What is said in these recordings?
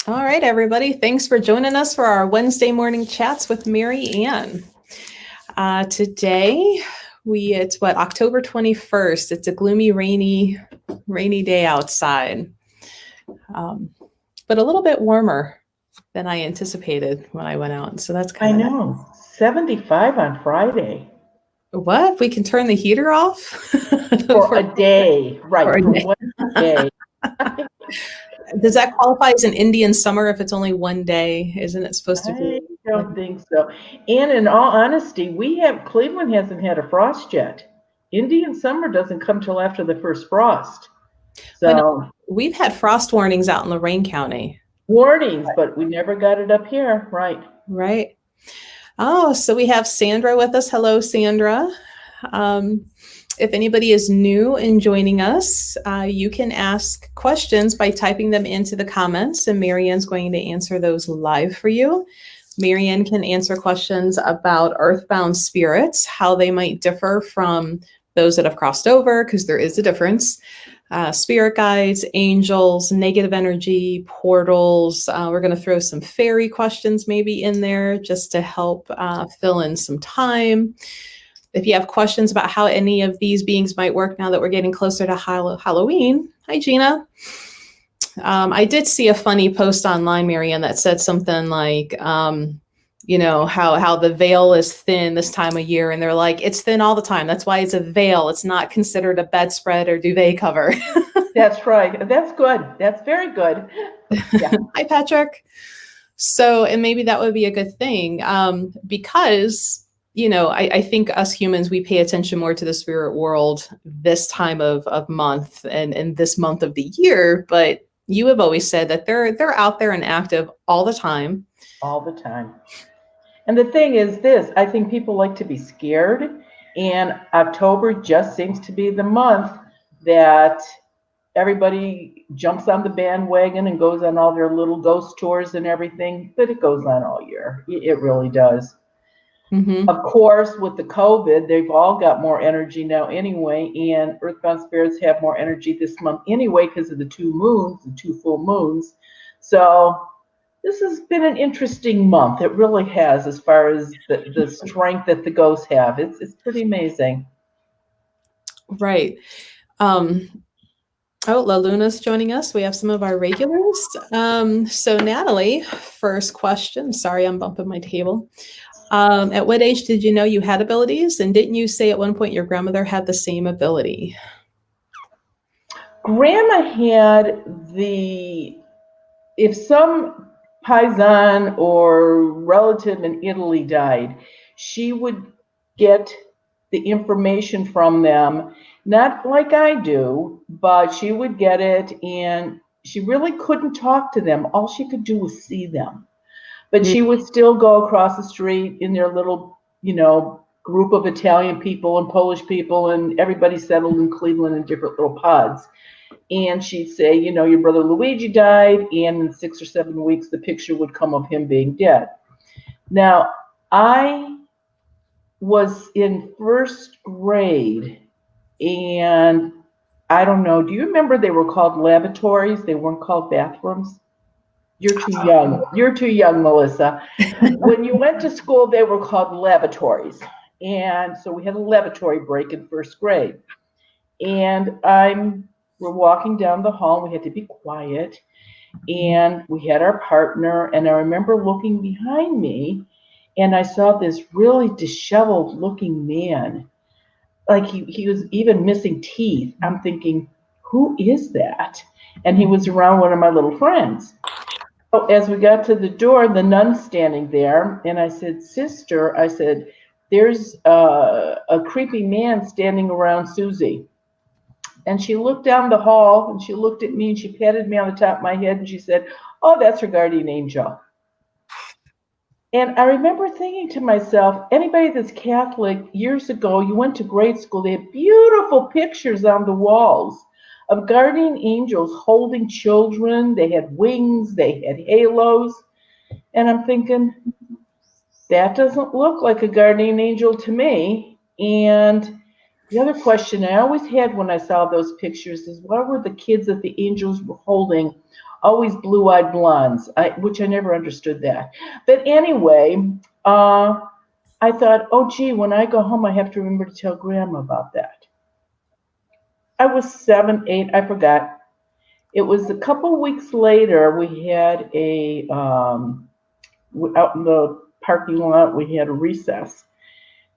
All right, everybody. Thanks for joining us for our Wednesday morning chats with Mary Ann. Today, it's October 21st. It's a gloomy, rainy day outside, but a little bit warmer than I anticipated when I went out. So that's kind of nice. I know. 75 on Friday. What? If we can turn the heater off? For a day. Right. For 1 day. Does that qualify as an Indian summer if it's only 1 day? Isn't it supposed to be? I don't think so. And in all honesty, Cleveland hasn't had a frost yet. Indian summer doesn't come till after the first frost. So we've had frost warnings out in Lorain County. Warnings, but we never got it up here. Right. Right. Oh, so we have Sandra with us. Hello, Sandra. If anybody is new and joining us, you can ask questions by typing them into the comments, and Mary Ann's going to answer those live for you. Mary Ann can answer questions about earthbound spirits, how they might differ from those that have crossed over, because there is a difference. Spirit guides, angels, negative energy, portals. We're going to throw some fairy questions maybe in there just to help fill in some time. If you have questions about how any of these beings might work now that we're getting closer to Halloween. Hi, Gina. I did see a funny post online, Mary Ann, that said something like, how the veil is thin this time of year. And they're like, it's thin all the time. That's why it's a veil. It's not considered a bedspread or duvet cover. That's right. That's good. That's very good. Yeah. Hi, Patrick. So, and maybe that would be a good thing because, I think us humans, we pay attention more to the spirit world this time of month and this month of the year. But you have always said that they're out there and active all the time. All the time. And the thing is this, I think people like to be scared, and October just seems to be the month that everybody jumps on the bandwagon and goes on all their little ghost tours and everything, but it goes on all year. It really does. Mm-hmm. Of course, with the COVID, they've all got more energy now anyway, and earthbound spirits have more energy this month anyway because of the two full moons. So this has been an interesting month. It really has, as far as the strength that the ghosts have. It's pretty amazing. Right. La Luna's joining us. We have some of our regulars. So Natalie, first question. Sorry, I'm bumping my table. At what age did you know you had abilities? And didn't you say at one point your grandmother had the same ability? Grandma had if some paisan or relative in Italy died, she would get the information from them, not like I do, but she would get it, and she really couldn't talk to them. All she could do was see them. But she would still go across the street in their little, group of Italian people and Polish people, and everybody settled in Cleveland in different little pods. And she'd say, your brother Luigi died, and in 6 or 7 weeks, the picture would come of him being dead. Now, I was in first grade, and I don't know, do you remember they were called lavatories? They weren't called bathrooms? You're too young. You're too young, Melissa. When you went to school, they were called lavatories. And so we had a lavatory break in first grade. And we're walking down the hall. We had to be quiet. And we had our partner. And I remember looking behind me, and I saw this really disheveled looking man. Like he was even missing teeth. I'm thinking, who is that? And he was around one of my little friends. So as we got to the door, the nun's standing there, and I said, "Sister," I said, "there's a creepy man standing around Susie." And she looked down the hall, and she looked at me, and she patted me on the top of my head, and she said, "Oh, that's her guardian angel." And I remember thinking to myself, anybody that's Catholic, years ago, you went to grade school, they had beautiful pictures on the walls of guardian angels holding children. They had wings, they had halos. And I'm thinking, that doesn't look like a guardian angel to me. And the other question I always had when I saw those pictures is, what were the kids that the angels were holding always blue-eyed blondes, which I never understood that. But anyway, I thought, oh, gee, when I go home, I have to remember to tell Grandma about that. I was 7, 8, I forgot. It was a couple weeks later, we had out in the parking lot, we had a recess.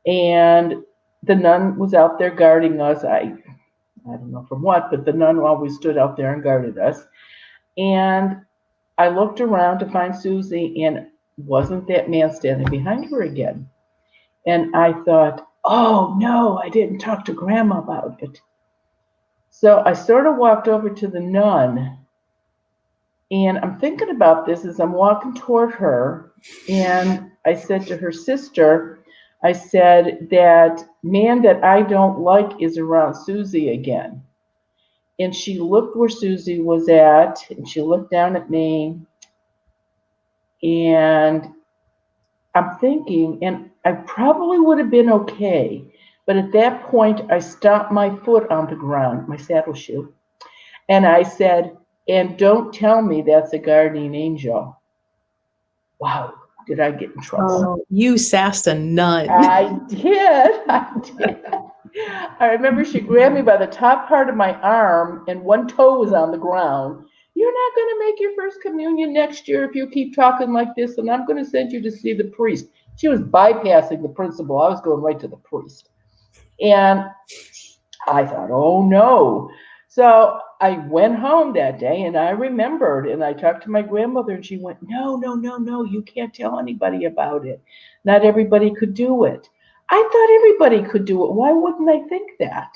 And the nun was out there guarding us. I don't know from what, but the nun always stood out there and guarded us. And I looked around to find Susie, and wasn't that man standing behind her again? And I thought, oh no, I didn't talk to Grandma about it. So I sort of walked over to the nun, and I'm thinking about this as I'm walking toward her, and I said to her sister, I said, that man that I don't like is around Susie again. And she looked where Susie was at, and she looked down at me, and I'm thinking, and I probably would have been okay, but at that point, I stomped my foot on the ground, my saddle shoe, and I said, and don't tell me that's a guardian angel. Wow, did I get in trouble? Oh, you sassed a nun. I did. I did. I remember she grabbed me by the top part of my arm, and one toe was on the ground. You're not going to make your first communion next year if you keep talking like this, and I'm going to send you to see the priest. She was bypassing the principal. I was going right to the priest. And I thought, oh no. So I went home that day, and I remembered, and I talked to my grandmother, and she went, no, no, no, no, you can't tell anybody about it. Not everybody could do it. I thought everybody could do it. Why wouldn't I think that?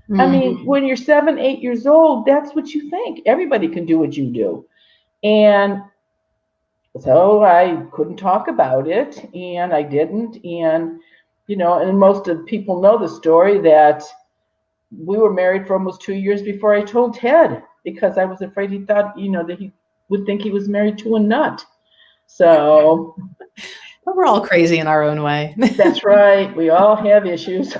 Mm-hmm. I mean, when you're 7, 8 years old, that's what you think. Everybody can do what you do. And so I couldn't talk about it, and I didn't. And, and most of the people know the story that we were married for almost 2 years before I told Ted, because I was afraid he thought, that he would think he was married to a nut. So we're all crazy in our own way. That's right. We all have issues.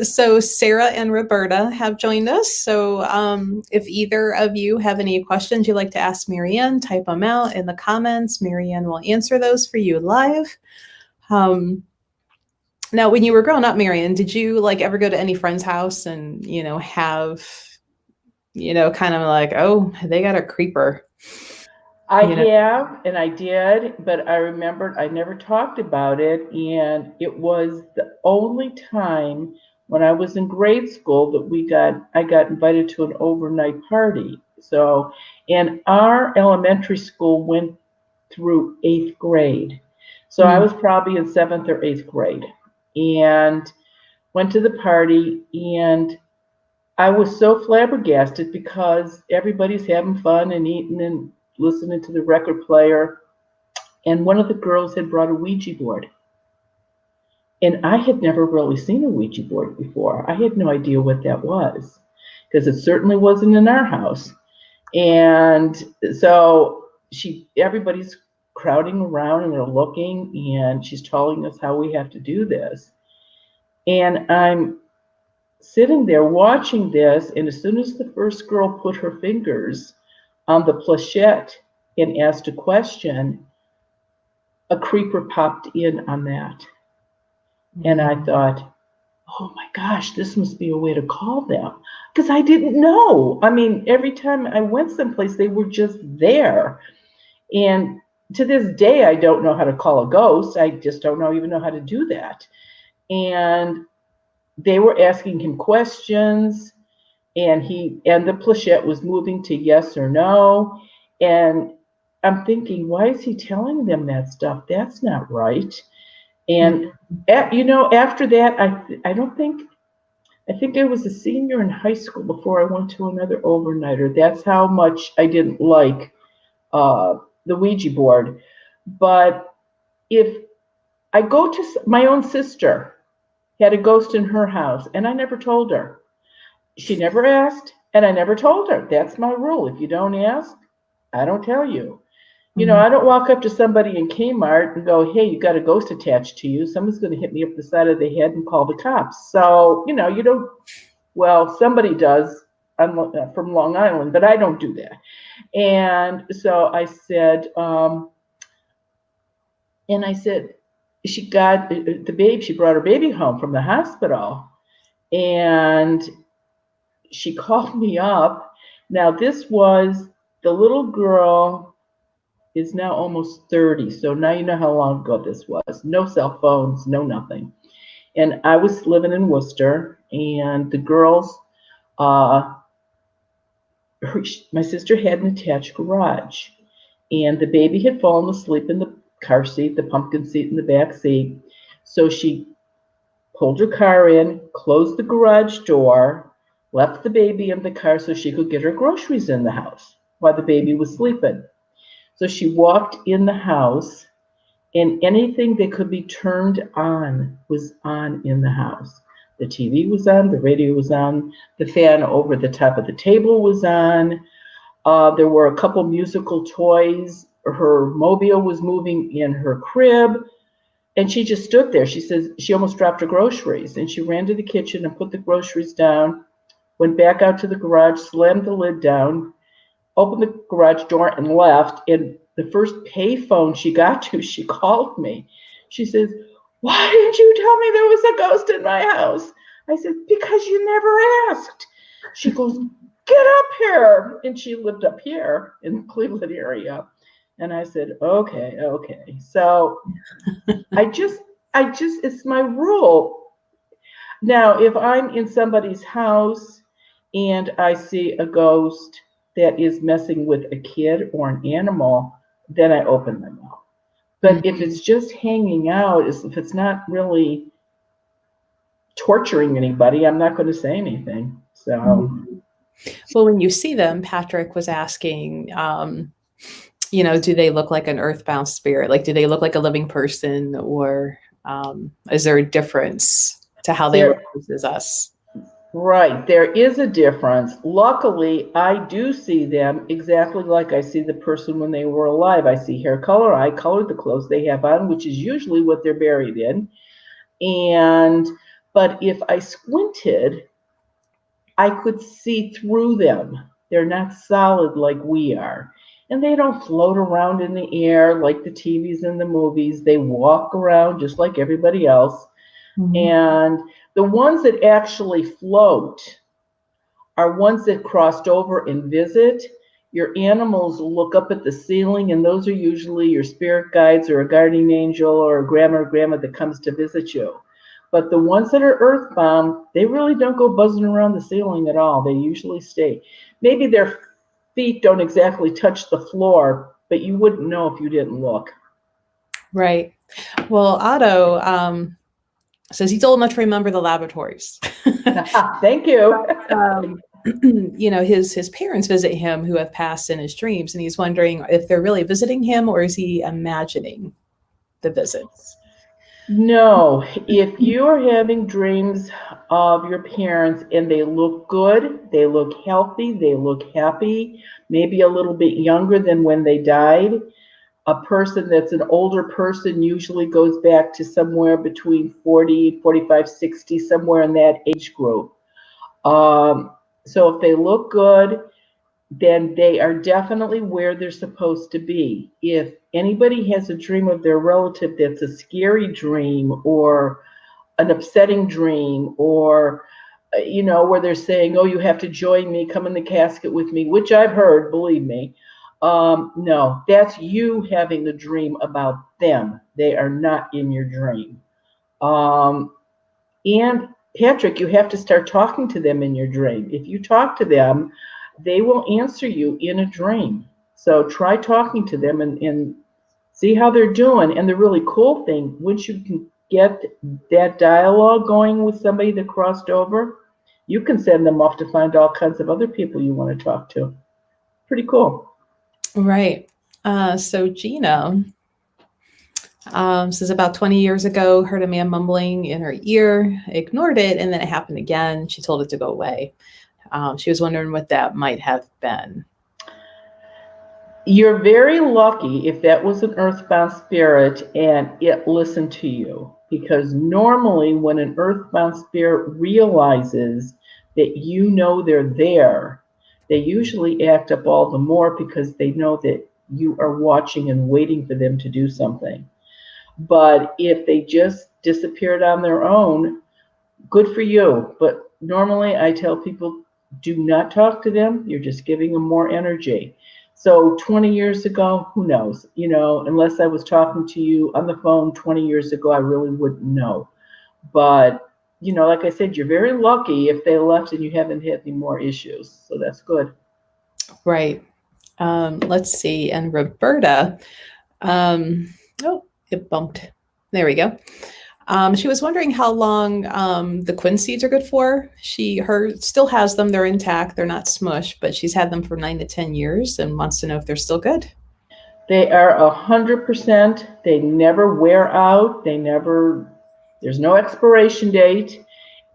So Sarah and Roberta have joined us. So if either of you have any questions you'd like to ask Marianne, type them out in the comments. Marianne will answer those for you live. Now, when you were growing up, Marianne, did you ever go to any friend's house and, have, kind of like, oh, they got a creeper? I have, and I did, but I remembered I never talked about it. And it was the only time when I was in grade school that I got invited to an overnight party. So, and our elementary school went through 8th grade. So I was probably in 7th or 8th grade, and went to the party, and I was so flabbergasted because everybody's having fun and eating and listening to the record player, and one of the girls had brought a Ouija board. And I had never really seen a Ouija board before. I had no idea what that was, because it certainly wasn't in our house. And so everybody's crowding around, and they're looking, and she's telling us how we have to do this. And I'm sitting there watching this, and as soon as the first girl put her fingers on the planchette and asked a question, a creeper popped in on that. And I thought, oh my gosh, this must be a way to call them, because I didn't know. I mean, every time I went someplace, they were just there. And to this day, I don't know how to call a ghost. I just don't even know how to do that. And they were asking him questions, and the planchette was moving to yes or no. And I'm thinking, why is he telling them that stuff? That's not right. And after that, I think I was a senior in high school before I went to another overnighter. That's how much I didn't like the Ouija board. But if I go to my own sister, had a ghost in her house, and I never told her. She never asked, and I never told her. That's my rule. If you don't ask, I don't tell you. I don't walk up to somebody in Kmart and go, hey, you got a ghost attached to you. Someone's going to hit me up the side of the head and call the cops. So, you don't, well, somebody does. from Long Island, but I don't do that. And so I said, she got the baby, she brought her baby home from the hospital, and she called me up. Now, this was the little girl is now almost 30. So now you know how long ago this was. No cell phones, no nothing. And I was living in Worcester, and the girls, uh, my sister had an attached garage, and the baby had fallen asleep in the car seat, the pumpkin seat in the back seat. So she pulled her car in, closed the garage door, left the baby in the car so she could get her groceries in the house while the baby was sleeping. So she walked in the house, and anything that could be turned on was on in the house. The TV was on, the radio was on, the fan over the top of the table was on. There were a couple musical toys. Her mobile was moving in her crib. And she just stood there. She says she almost dropped her groceries. And she ran to the kitchen and put the groceries down, went back out to the garage, slammed the lid down, opened the garage door, and left. And the first payphone she got to, she called me. She says, "Why didn't you tell me there was a ghost in my house?" I said, "Because you never asked." She goes, "Get up here." And she lived up here in the Cleveland area. And I said, okay. So it's my rule. Now, if I'm in somebody's house and I see a ghost that is messing with a kid or an animal, then I open my mouth. But if it's just hanging out, if it's not really torturing anybody, I'm not going to say anything. So, well, when you see them, Patrick was asking, do they look like an earthbound spirit? Like, do they look like a living person, or is there a difference to how they look versus us? Right, there is a difference. Luckily, I do see them exactly like I see the person when they were alive. I see hair color, eye color, the clothes they have on, which is usually what they're buried in. But if I squinted, I could see through them. They're not solid like we are. And they don't float around in the air like the TVs and the movies. They walk around just like everybody else. And the ones that actually float are ones that crossed over and visit. Your animals look up at the ceiling, and those are usually your spirit guides or a guardian angel or a grandma or grandma that comes to visit you. But the ones that are earthbound, they really don't go buzzing around the ceiling at all. They usually stay. Maybe their feet don't exactly touch the floor, but you wouldn't know if you didn't look. Right. Well, Otto says he's old enough to remember the laboratories. Thank you. His parents visit him who have passed in his dreams, and he's wondering if they're really visiting him or is he imagining the visits? No, if you are having dreams of your parents and they look good, they look healthy, they look happy, maybe a little bit younger than when they died, a person that's an older person usually goes back to somewhere between 40, 45, 60, somewhere in that age group. So if they look good, then they are definitely where they're supposed to be. If anybody has a dream of their relative that's a scary dream or an upsetting dream, or where they're saying, "Oh, you have to join me, come in the casket with me," which I've heard, believe me. No, that's you having the dream about them. They are not in your dream. And Patrick, you have to start talking to them in your dream. If you talk to them, they will answer you in a dream. So try talking to them and see how they're doing. And the really cool thing, once you can get that dialogue going with somebody that crossed over, you can send them off to find all kinds of other people you want to talk to. Pretty cool. Right. So Gina says about 20 years ago, heard a man mumbling in her ear, ignored it, and then it happened again. She told it to go away. She was wondering what that might have been. You're very lucky if that was an earthbound spirit and it listened to you, because normally when an earthbound spirit realizes that you know they're there, they usually act up all the more because they know that you are watching and waiting for them to do something. But if they just disappeared on their own, good for you. But normally I tell people, do not talk to them. You're just giving them more energy. So 20 years ago, who knows? Unless I was talking to you on the phone 20 years ago, I really wouldn't know. But, like I said, you're very lucky if they left and you haven't had any more issues. So that's good. Right. Let's see. And Roberta, oh, it bumped. There we go. She was wondering how long the quin seeds are good for. Her still has them. They're intact. They're not smushed, but she's had them for 9 to 10 years and wants to know if they're still good. They are 100%. They never wear out. There's no expiration date,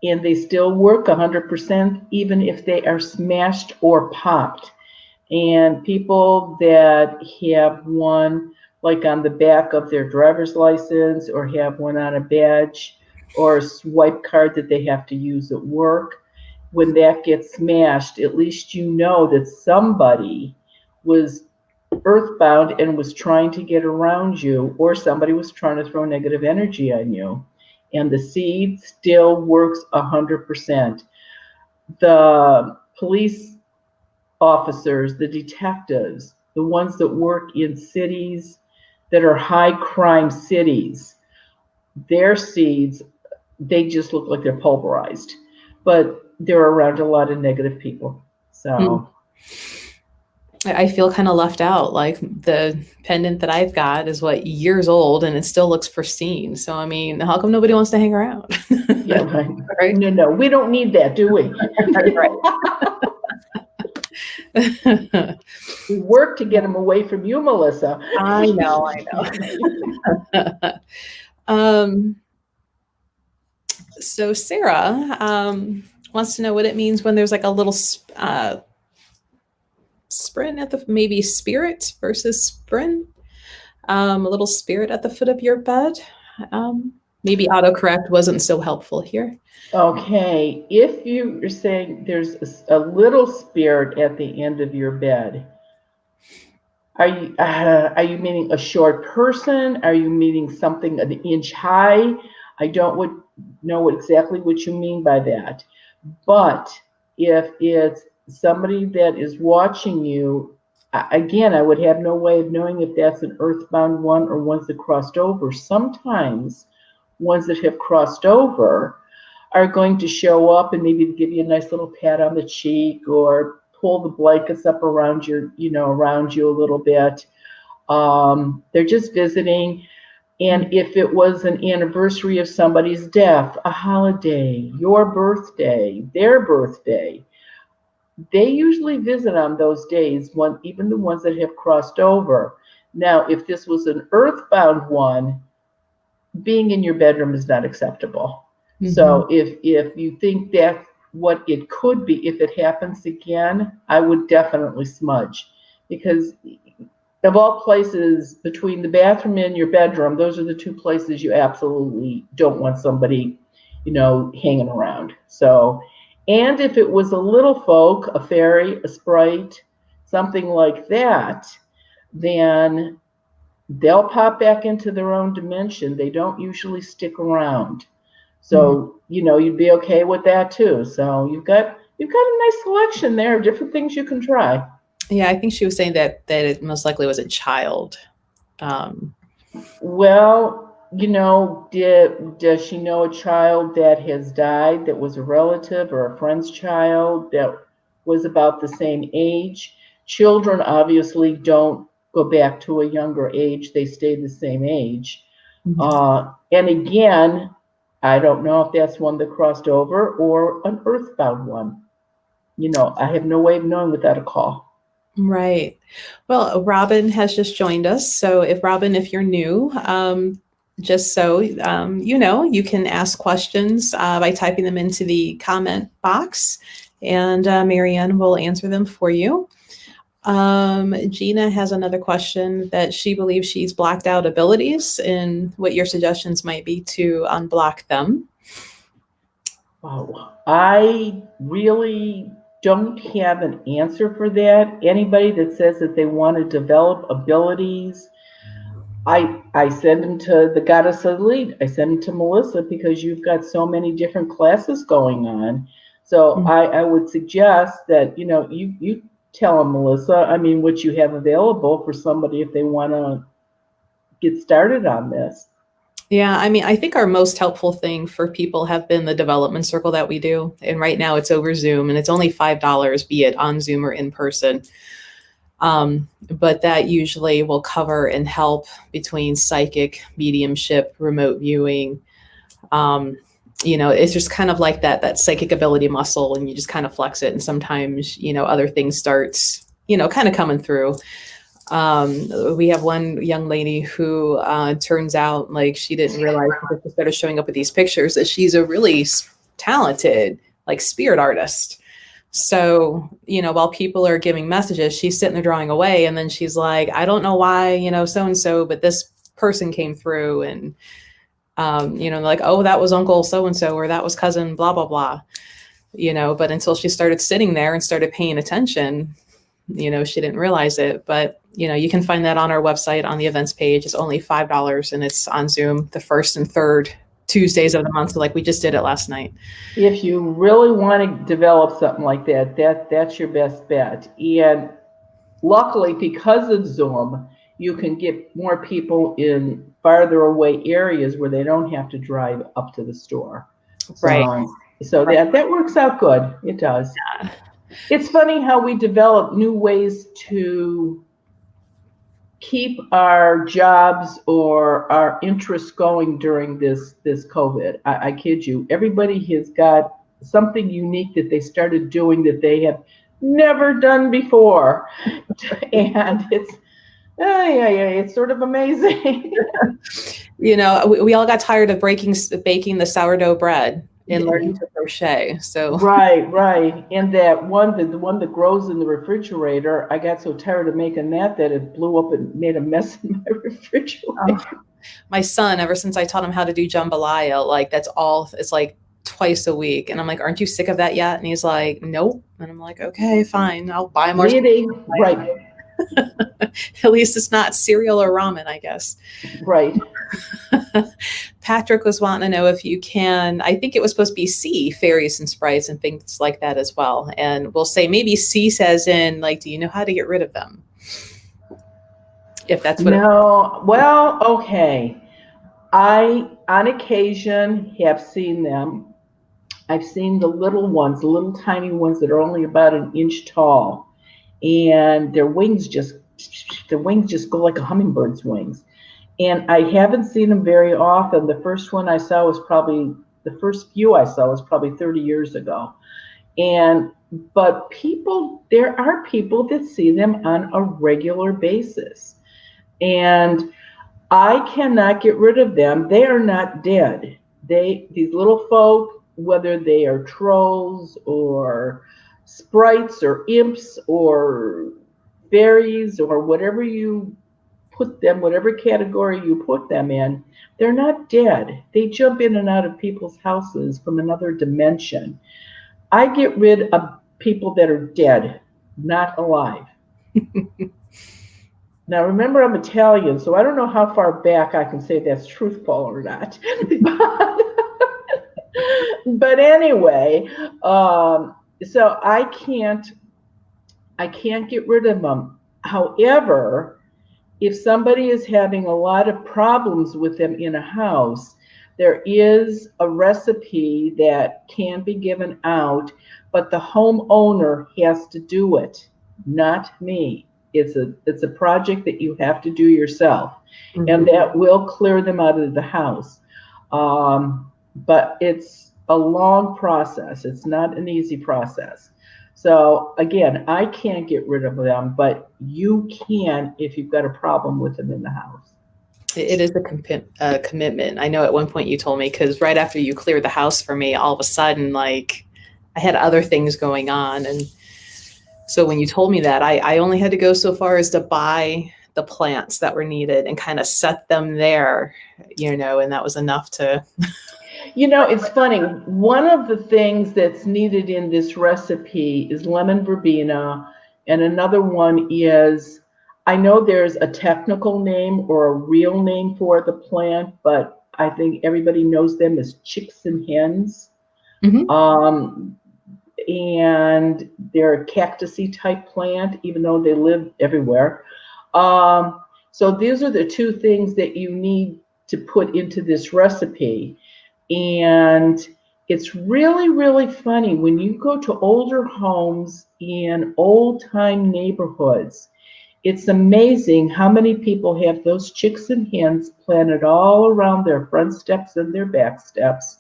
and they still work 100% even if they are smashed or popped. And people that have one like on the back of their driver's license or have one on a badge or a swipe card that they have to use at work, when that gets smashed, at least you know that somebody was earthbound and was trying to get around you, or somebody was trying to throw negative energy on you. And the seed still works 100%. The police officers, the detectives, the ones that work in cities that are high crime cities, their seeds, they just look like they're pulverized. But they're around a lot of negative people. Mm. So I feel kind of left out. Like the pendant that I've got is years old and it still looks pristine. So, I mean, how come nobody wants to hang around? yeah, right. Right. No, we don't need that, do we? Right. We work to get them away from you, Melissa. I know. So Sarah wants to know what it means when there's like a little sprint at maybe spirit versus sprint, a little spirit at the foot of your bed. Maybe autocorrect wasn't so helpful here. Okay, if you're saying there's a little spirit at the end of your bed, are you meaning a short person? Are you meaning something an inch high? I don't know exactly what you mean by that. But if it's somebody that is watching you, again, I would have no way of knowing if that's an earthbound one or ones that crossed over. Sometimes ones that have crossed over are going to show up and maybe give you a nice little pat on the cheek or pull the blankets up around around you a little bit. They're just visiting. And if it was an anniversary of somebody's death, a holiday, your birthday, their birthday, they usually visit on those days, even the ones that have crossed over. Now, if this was an earthbound one, being in your bedroom is not acceptable. Mm-hmm. So if you think that's what it could be, if it happens again, I would definitely smudge, because of all places, between the bathroom and your bedroom, those are the two places you absolutely don't want somebody, hanging around. So, and if it was a little folk, a fairy, a sprite, something like that, then they'll pop back into their own dimension. They don't usually stick around. So, you'd be okay with that too. So you've got a nice selection there of different things you can try. Yeah, I think she was saying that it most likely was a child. Well, does she know a child that has died that was a relative or a friend's child that was about the same age? Children obviously don't go back to a younger age. They stay the same age. Mm-hmm. And again, I don't know if that's one that crossed over or an earthbound one. I have no way of knowing without a call. Right. Well, Robin has just joined us. So if you're new, just so you can ask questions by typing them into the comment box, and Marianne will answer them for you. Gina has another question that she believes she's blacked out abilities, and what your suggestions might be to unblock them. Oh, I really don't have an answer for that. Anybody that says that they want to develop abilities, I send them to the goddess of the lead. I send them to Melissa because you've got so many different classes going on. So I would suggest that you tell them, Melissa. I mean, what you have available for somebody if they want to get started on this. Yeah, I mean, I think our most helpful thing for people have been the development circle that we do. And right now it's over Zoom and it's only $5, be it on Zoom or in person. But that usually will cover and help between psychic, mediumship, remote viewing. It's just kind of like that psychic ability muscle, and you just kind of flex it. And sometimes, other things starts, kind of coming through. We have one young lady who turns out like she didn't realize because she started showing up with these pictures that she's a really talented like spirit artist. So, while people are giving messages, she's sitting there drawing away. And then she's like, I don't know why, so-and-so, but this person came through and, like, oh, that was Uncle so-and-so, or that was cousin, blah, blah, blah, but until she started sitting there and started paying attention, she didn't realize it. But, you can find that on our website on the events page. It's only $5 and it's on Zoom the first and third Tuesdays of the month. So like we just did it last night. If you really want to develop something like that's your best bet. And luckily, because of Zoom, you can get more people in farther away areas where they don't have to drive up to the store. Right. So that works out good. It does. Yeah. It's funny how we develop new ways to keep our jobs or our interests going during this COVID. I kid you. Everybody has got something unique that they started doing that they have never done before. And it's sort of amazing. We all got tired of baking the sourdough bread and learning to crochet. So right. And the one that grows in the refrigerator, I got so tired of making that it blew up and made a mess in my refrigerator. My son, ever since I taught him how to do jambalaya, like it's like twice a week. And I'm like, aren't you sick of that yet? And he's like, nope. And I'm like, okay, fine. I'll buy more. Right. At least it's not cereal or ramen, I guess. Right. Patrick was wanting to know if you can, I think it was supposed to be see fairies and sprites and things like that as well. And we'll say maybe see says in like, do you know how to get rid of them? If that's what well, okay. I, on occasion, have seen them. I've seen the little ones, the little tiny ones that are only about an inch tall. And their wings just go like a hummingbird's wings. And I haven't seen them very often. The first few I saw was probably 30 years ago. But there are people that see them on a regular basis. And I cannot get rid of them. They are not dead. These little folk, whether they are trolls or sprites or imps or fairies or whatever you put them, whatever category you put them in, they're not dead. They jump in and out of people's houses from another dimension. I get rid of people that are dead, not alive. Now, remember, I'm Italian, so I don't know how far back I can say that's truthful or not. But anyway, so I can't get rid of them. However, if somebody is having a lot of problems with them in a house, there is a recipe that can be given out, but the homeowner has to do it, not me. It's a project that you have to do yourself, and that will clear them out of the house. But it's a long process. It's not an easy process. So again, I can't get rid of them, but you can if you've got a problem with them in the house. It is a commitment. I know at one point you told me, because right after you cleared the house for me, all of a sudden, like I had other things going on. And so when you told me that, I only had to go so far as to buy the plants that were needed and kind of set them there, and that was enough to. You know, it's funny. One of the things that's needed in this recipe is lemon verbena, and another one is, I know there's a technical name or a real name for the plant, but I think everybody knows them as chicks and hens. Mhm. Um, and they're a cactusy type plant, even though they live everywhere. So these are the two things that you need to put into this recipe. And it's really, really funny when you go to older homes in old time neighborhoods. It's amazing how many people have those chicks and hens planted all around their front steps and their back steps.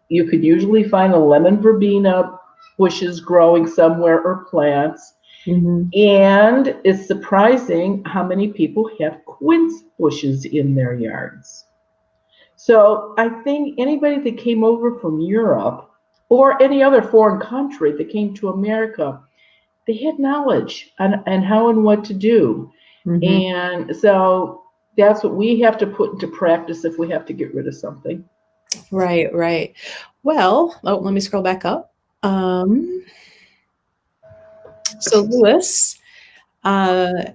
You could usually find a lemon verbena bushes growing somewhere or plants. Mhm. And it's surprising how many people have quince bushes in their yards. So I think anybody that came over from Europe or any other foreign country that came to America, they had knowledge and how and what to do. Mhm. And so that's what we have to put into practice if we have to get rid of something. Right, right. Well, oh, let me scroll back up. So Lewis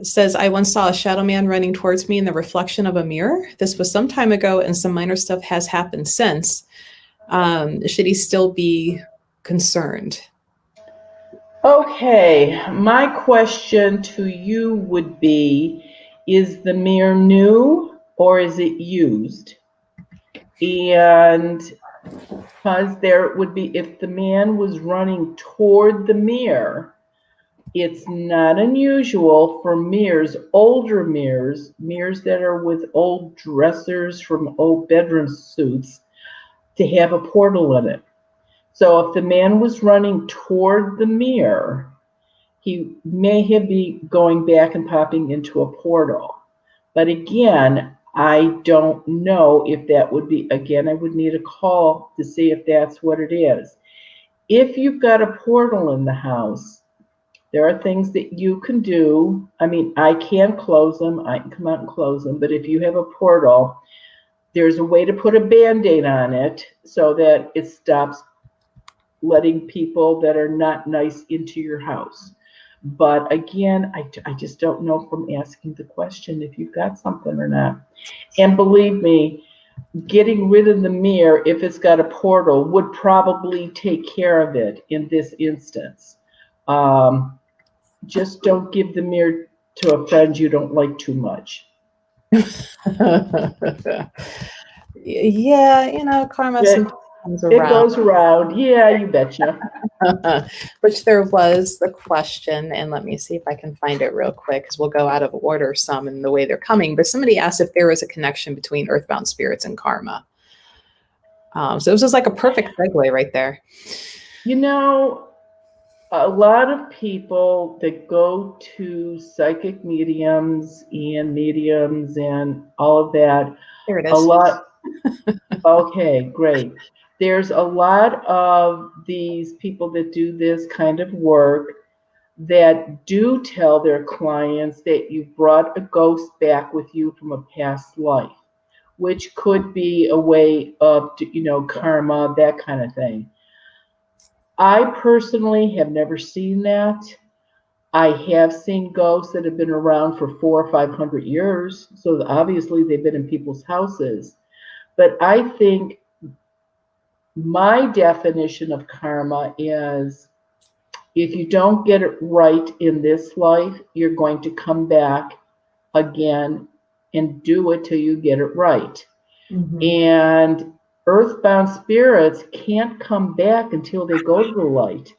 says, I once saw a shadow man running towards me in the reflection of a mirror. This was some time ago, and some minor stuff has happened since. Should he still be concerned? Okay, my question to you would be, is the mirror new or is it used? And because there would be, if the man was running toward the mirror, it's not unusual for mirrors, older mirrors, mirrors that are with old dressers from old bedroom suits, to have a portal in it. So if the man was running toward the mirror, he may have been going back and popping into a portal. But again, I don't know if that would be, again, I would need a call to see if that's what it is. If you've got a portal in the house, there are things that you can do. I mean, I can close them, I can come out and close them, but if you have a portal, there's a way to put a Band-Aid on it so that it stops letting people that are not nice into your house. But again, I just don't know from asking the question if you've got something or not. And believe me, getting rid of the mirror, if it's got a portal, would probably take care of it in this instance. Just don't give the mirror to a friend you don't like too much. Yeah, karma It, sometimes comes it around. goes around. Yeah, you betcha. Which there was the question, and let me see if I can find it real quick because we'll go out of order some in the way they're coming. But somebody asked if there was a connection between earthbound spirits and karma. So this is like a perfect segue right there. You know, a lot of people that go to psychic mediums and all of that, There it a is. lot, okay, great. There's a lot of these people that do this kind of work that do tell their clients that you brought a ghost back with you from a past life, which could be a way of, karma, that kind of thing. I personally have never seen that. I have seen ghosts that have been around for 400 or 500 years, so obviously they've been in people's houses. But I think my definition of karma is, if you don't get it right in this life, you're going to come back again and do it till you get it right. Mhm. And earthbound spirits can't come back until they go to the light,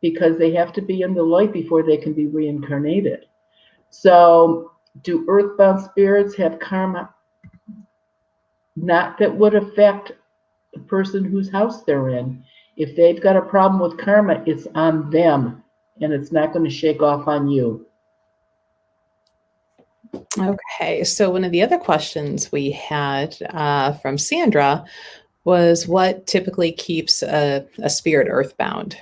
because they have to be in the light before they can be reincarnated. So, do earthbound spirits have karma? Not that would affect the person whose house they're in. If they've got a problem with karma, it's on them, and it's not going to shake off on you. Okay, so one of the other questions we had from Sandra was what typically keeps a spirit earthbound?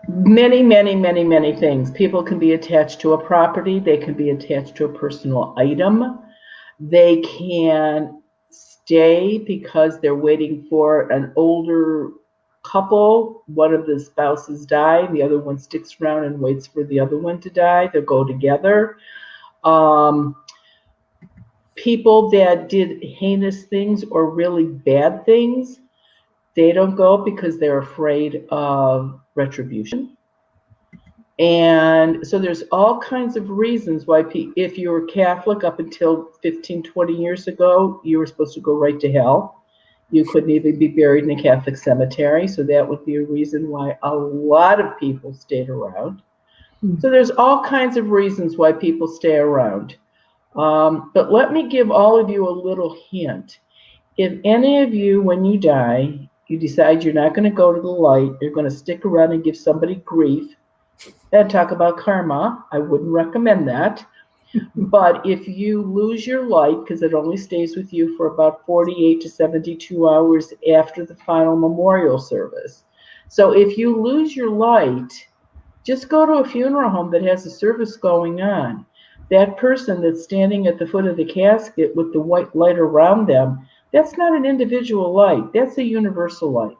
Many, many, many, many things. People can be attached to a property, they can be attached to a personal item, they can stay because they're waiting for an older couple. One of the spouses died, the other one sticks around and waits for the other one to die. They'll go together. Um, People that did heinous things or really bad things, they don't go because they're afraid of retribution. And so there's all kinds of reasons why, if you were Catholic up until 15, 20 years ago, you were supposed to go right to hell. You couldn't even be buried in a Catholic cemetery. So that would be a reason why a lot of people stayed around. So there's all kinds of reasons why people stay around. But let me give all of you a little hint. If any of you, when you die, you decide you're not going to go to the light, you're going to stick around and give somebody grief, and talk about karma, I wouldn't recommend that. But if you lose your light, because it only stays with you for about 48 to 72 hours after the final memorial service. So if you lose your light, just go to a funeral home that has a service going on. That person that's standing at the foot of the casket with the white light around them, that's not an individual light. That's a universal light.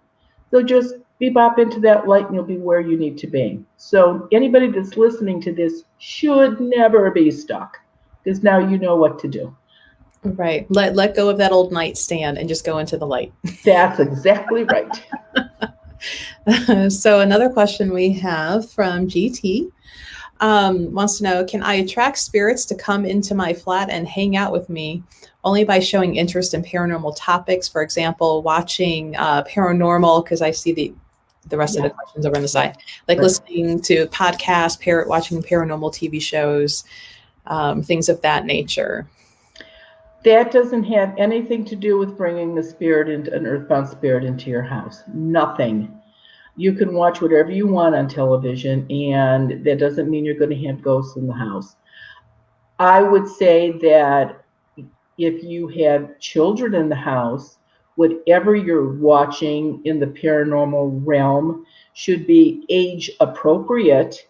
So just bebop into that light and you'll be where you need to be. So anybody that's listening to this should never be stuck, because now you know what to do. Right. Let go of that old nightstand and just go into the light. That's exactly right. So another question we have from GT wants to know, can I attract spirits to come into my flat and hang out with me only by showing interest in paranormal topics? For example, watching paranormal, because I see the rest of the questions over on the side, like listening to podcasts, watching paranormal TV shows, things of that nature. That doesn't have anything to do with bringing the spirit into an earthbound spirit into your house. Nothing. You can watch whatever you want on television, and that doesn't mean you're going to have ghosts in the house. I would say that if you have children in the house, whatever you're watching in the paranormal realm should be age appropriate,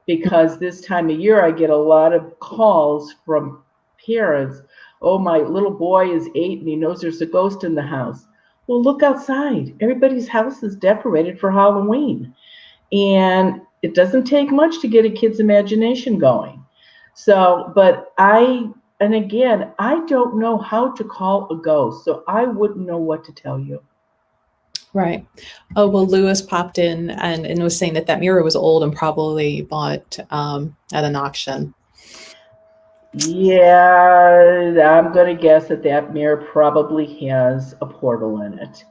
because this time of year I get a lot of calls from parents. Oh, my little boy is 8 and he knows there's a ghost in the house. Well, look outside. Everybody's house is decorated for Halloween. And it doesn't take much to get a kid's imagination going. So, and again, I don't know how to call a ghost, so I wouldn't know what to tell you. Right. Oh, well, Lewis popped in and was saying that mirror was old and probably bought at an auction. Yeah, I'm going to guess that mirror probably has a portal in it.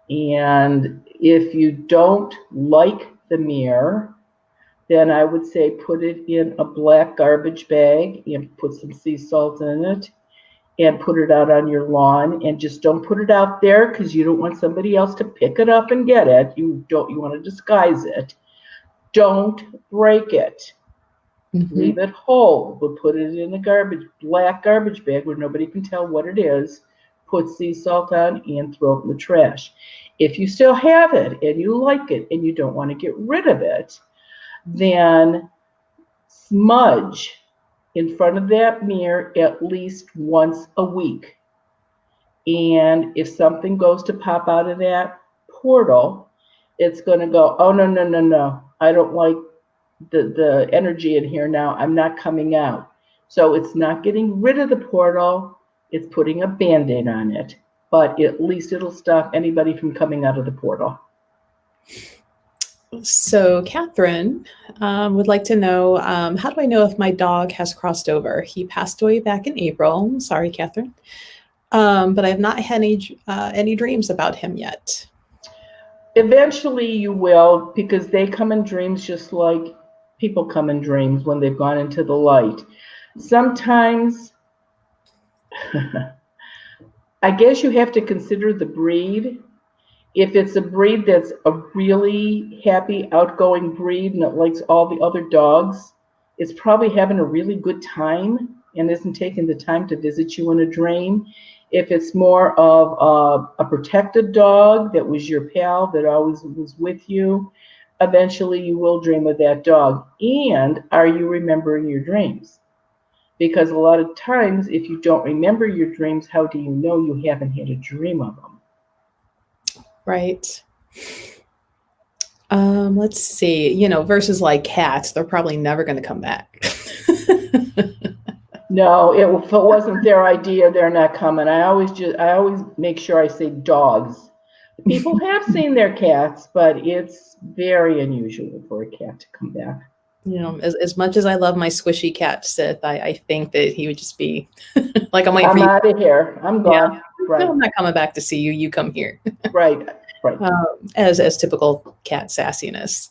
And if you don't like the mirror, then I would say put it in a black garbage bag and put some sea salt in it and put it out on your lawn, and just don't put it out there because you don't want somebody else to pick it up and get it. You want to disguise it. Don't break it. Mm-hmm. Leave it whole, but put it in a black garbage bag where nobody can tell what it is. Put sea salt on and throw it in the trash. If you still have it and you like it and you don't want to get rid of it, then smudge in front of that mirror at least once a week. And if something goes to pop out of that portal, it's going to go, oh, no. I don't like the energy in here now. I'm not coming out. So it's not getting rid of the portal. It's putting a Band-Aid on it. But at least it'll stop anybody from coming out of the portal. So Catherine would like to know, how do I know if my dog has crossed over? He passed away back in April. Sorry, Catherine. But I have not had any dreams about him yet. Eventually you will, because they come in dreams just like people come in dreams when they've gone into the light. Sometimes, I guess you have to consider the breed. If it's a breed that's a really happy, outgoing breed and it likes all the other dogs, it's probably having a really good time and isn't taking the time to visit you in a dream. If it's more of a protected dog that was your pal that always was with you, eventually you will dream of that dog. And are you remembering your dreams? Because a lot of times, if you don't remember your dreams, how do you know you haven't had a dream of them? Right. Let's see, versus like cats, they're probably never going to come back. No, if it wasn't their idea, they're not coming. I always make sure I say dogs. People have seen their cats, but it's very unusual for a cat to come back. As much as I love my squishy cat Sith, I think that he would just be like, I'm waiting for I'm you. out of here. I'm Yeah. gone. Right. No, I'm not coming back to see you. You come here. Right. Right. As typical cat sassiness.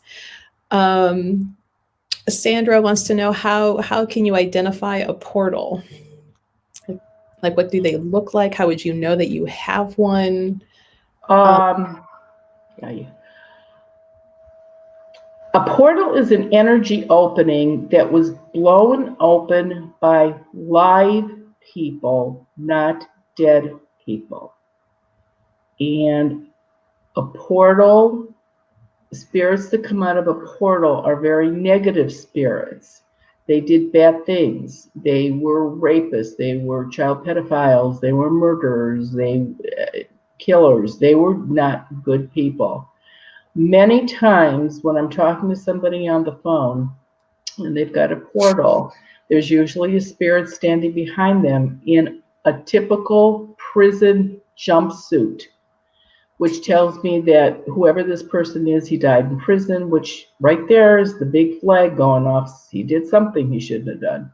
Sandra wants to know how can you identify a portal? Like, what do they look like? How would you know that you have one? Yeah, a portal is an energy opening that was blown open by live people, not dead people. And a portal, spirits that come out of a portal are very negative spirits. They did bad things. They were rapists. They were child pedophiles. They were murderers. They killers. They were not good people. Many times when I'm talking to somebody on the phone and they've got a portal, there's usually a spirit standing behind them in a typical prison jumpsuit, which tells me that whoever this person is, he died in prison, which right there is the big flag going off. He did something he shouldn't have done.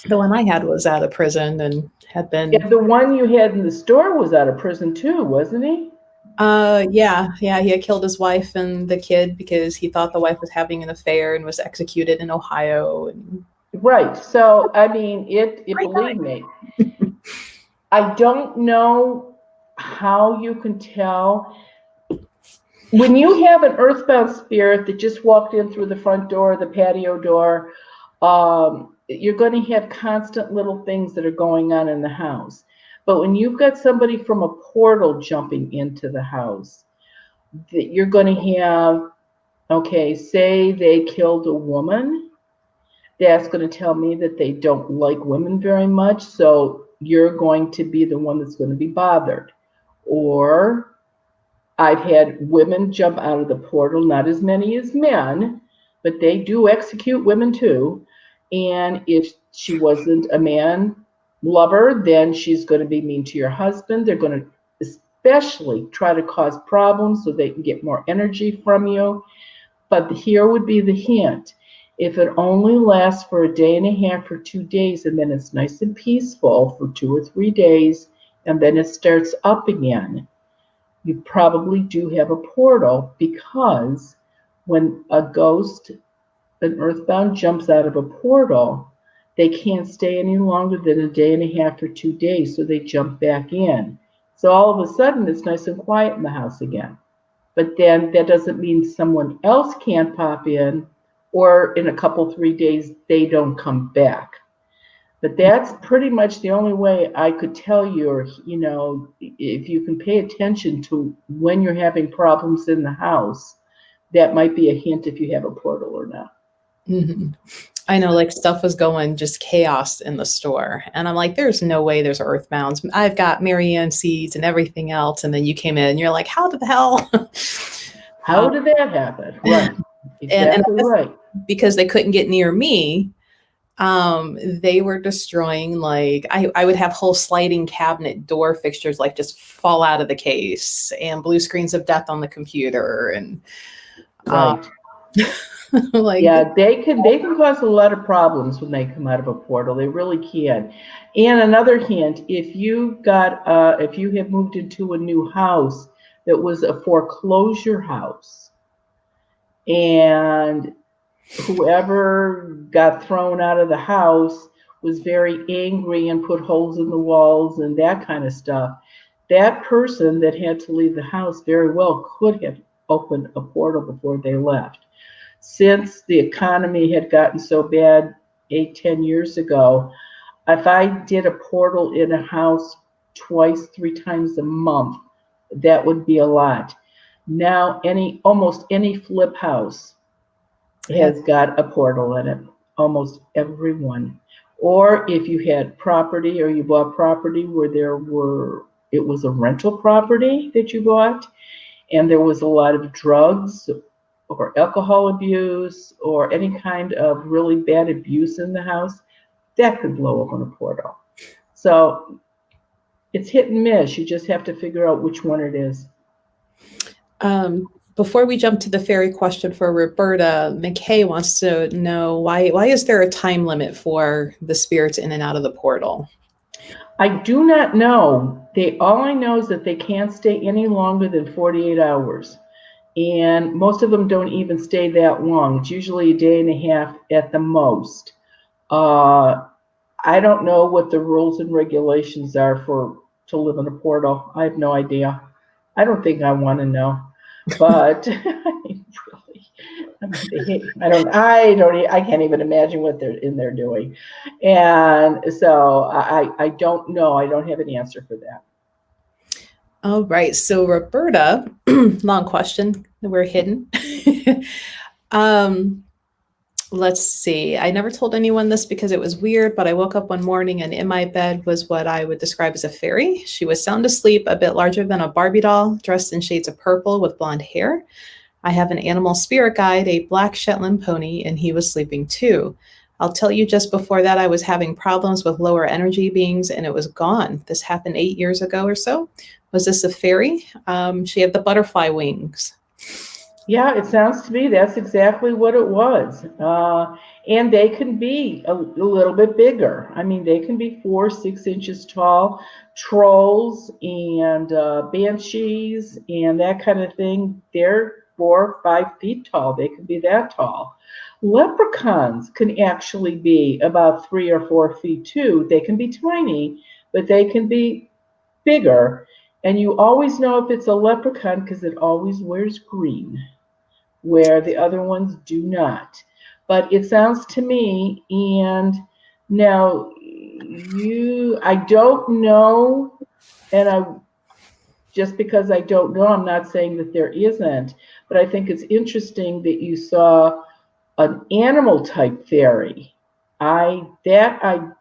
The one I had was out of prison and had been. Yeah, the one you had in the store was out of prison too, wasn't he? Yeah. He had killed his wife and the kid because he thought the wife was having an affair and was executed in Ohio. And right. So I mean, believe me, I don't know how you can tell when you have an earthbound spirit that just walked in through the front door, the patio door. You're going to have constant little things that are going on in the house. But when you've got somebody from a portal jumping into the house, that you're going to have, okay, say they killed a woman, that's going to tell me that they don't like women very much. So you're going to be the one that's going to be bothered. Or I've had women jump out of the portal, not as many as men, but they do execute women too. And if she wasn't a man lover, then she's going to be mean to your husband. They're going to especially try to cause problems so they can get more energy from you. But here would be the hint. If it only lasts for a day and a half or 2 days, and then it's nice and peaceful for 2 or 3 days, and then it starts up again, you probably do have a portal, because when a ghost, an earthbound, jumps out of a portal, they can't stay any longer than a day and a half or 2 days, so they jump back in. So all of a sudden, it's nice and quiet in the house again. But then that doesn't mean someone else can't pop in, or in a couple, 3 days, they don't come back. But that's pretty much the only way I could tell you, or, if you can pay attention to when you're having problems in the house, that might be a hint if you have a portal or not. Mm-hmm. I know, like, stuff was going just chaos in the store. And I'm like, there's no way there's earthbounds. I've got Marianne seeds and everything else. And then you came in and you're like, how the hell? How did that happen? Right. Exactly right. Because they couldn't get near me, they were destroying, like, I would have whole sliding cabinet door fixtures like just fall out of the case, and blue screens of death on the computer, and right. like, yeah, they can cause a lot of problems when they come out of a portal. They really can. And another hint: if you have moved into a new house that was a foreclosure house, and whoever got thrown out of the house was very angry and put holes in the walls and that kind of stuff, that person that had to leave the house very well could have opened a portal before they left. Since the economy had gotten so bad 8-10 years ago, if I did a portal in a house twice, 3 times a month, that would be a lot. Now almost any flip house has got a portal in it, almost everyone. Or if you had property or you bought property where it was a rental property that you bought and there was a lot of drugs or alcohol abuse or any kind of really bad abuse in the house, that could blow open a portal. So it's hit and miss. You just have to figure out which one it is. Before we jump to the fairy question for Roberta, McKay wants to know why is there a time limit for the spirits in and out of the portal? I do not know. All I know is that they can't stay any longer than 48 hours. And most of them don't even stay that long. It's usually a day and a half at the most. I don't know what the rules and regulations are to live in a portal. I have no idea. I don't think I want to know. But I can't even imagine what they're in there doing. And so I don't know. I don't have an answer for that. All right. So Roberta, long question. We're hidden. Let's see. I never told anyone this because it was weird, but I woke up one morning and in my bed was what I would describe as a fairy. She was sound asleep, a bit larger than a Barbie doll, dressed in shades of purple with blonde hair. I have an animal spirit guide, a black Shetland pony, and he was sleeping too. I'll tell you, just before that, I was having problems with lower energy beings and it was gone. This happened 8 years ago or so. Was this a fairy? She had the butterfly wings. Yeah, it sounds to me that's exactly what it was. And they can be a little bit bigger. I mean, they can be 4, 6 inches tall. Trolls and banshees and that kind of thing, they're 4, 5 feet tall. They can be that tall. Leprechauns can actually be about 3 or 4 feet too. They can be tiny, but they can be bigger. And you always know if it's a leprechaun because it always wears green, where the other ones do not. But it sounds to me, and now I don't know, and just because I don't know, I'm not saying that there isn't, but I think it's interesting that you saw an animal type fairy. I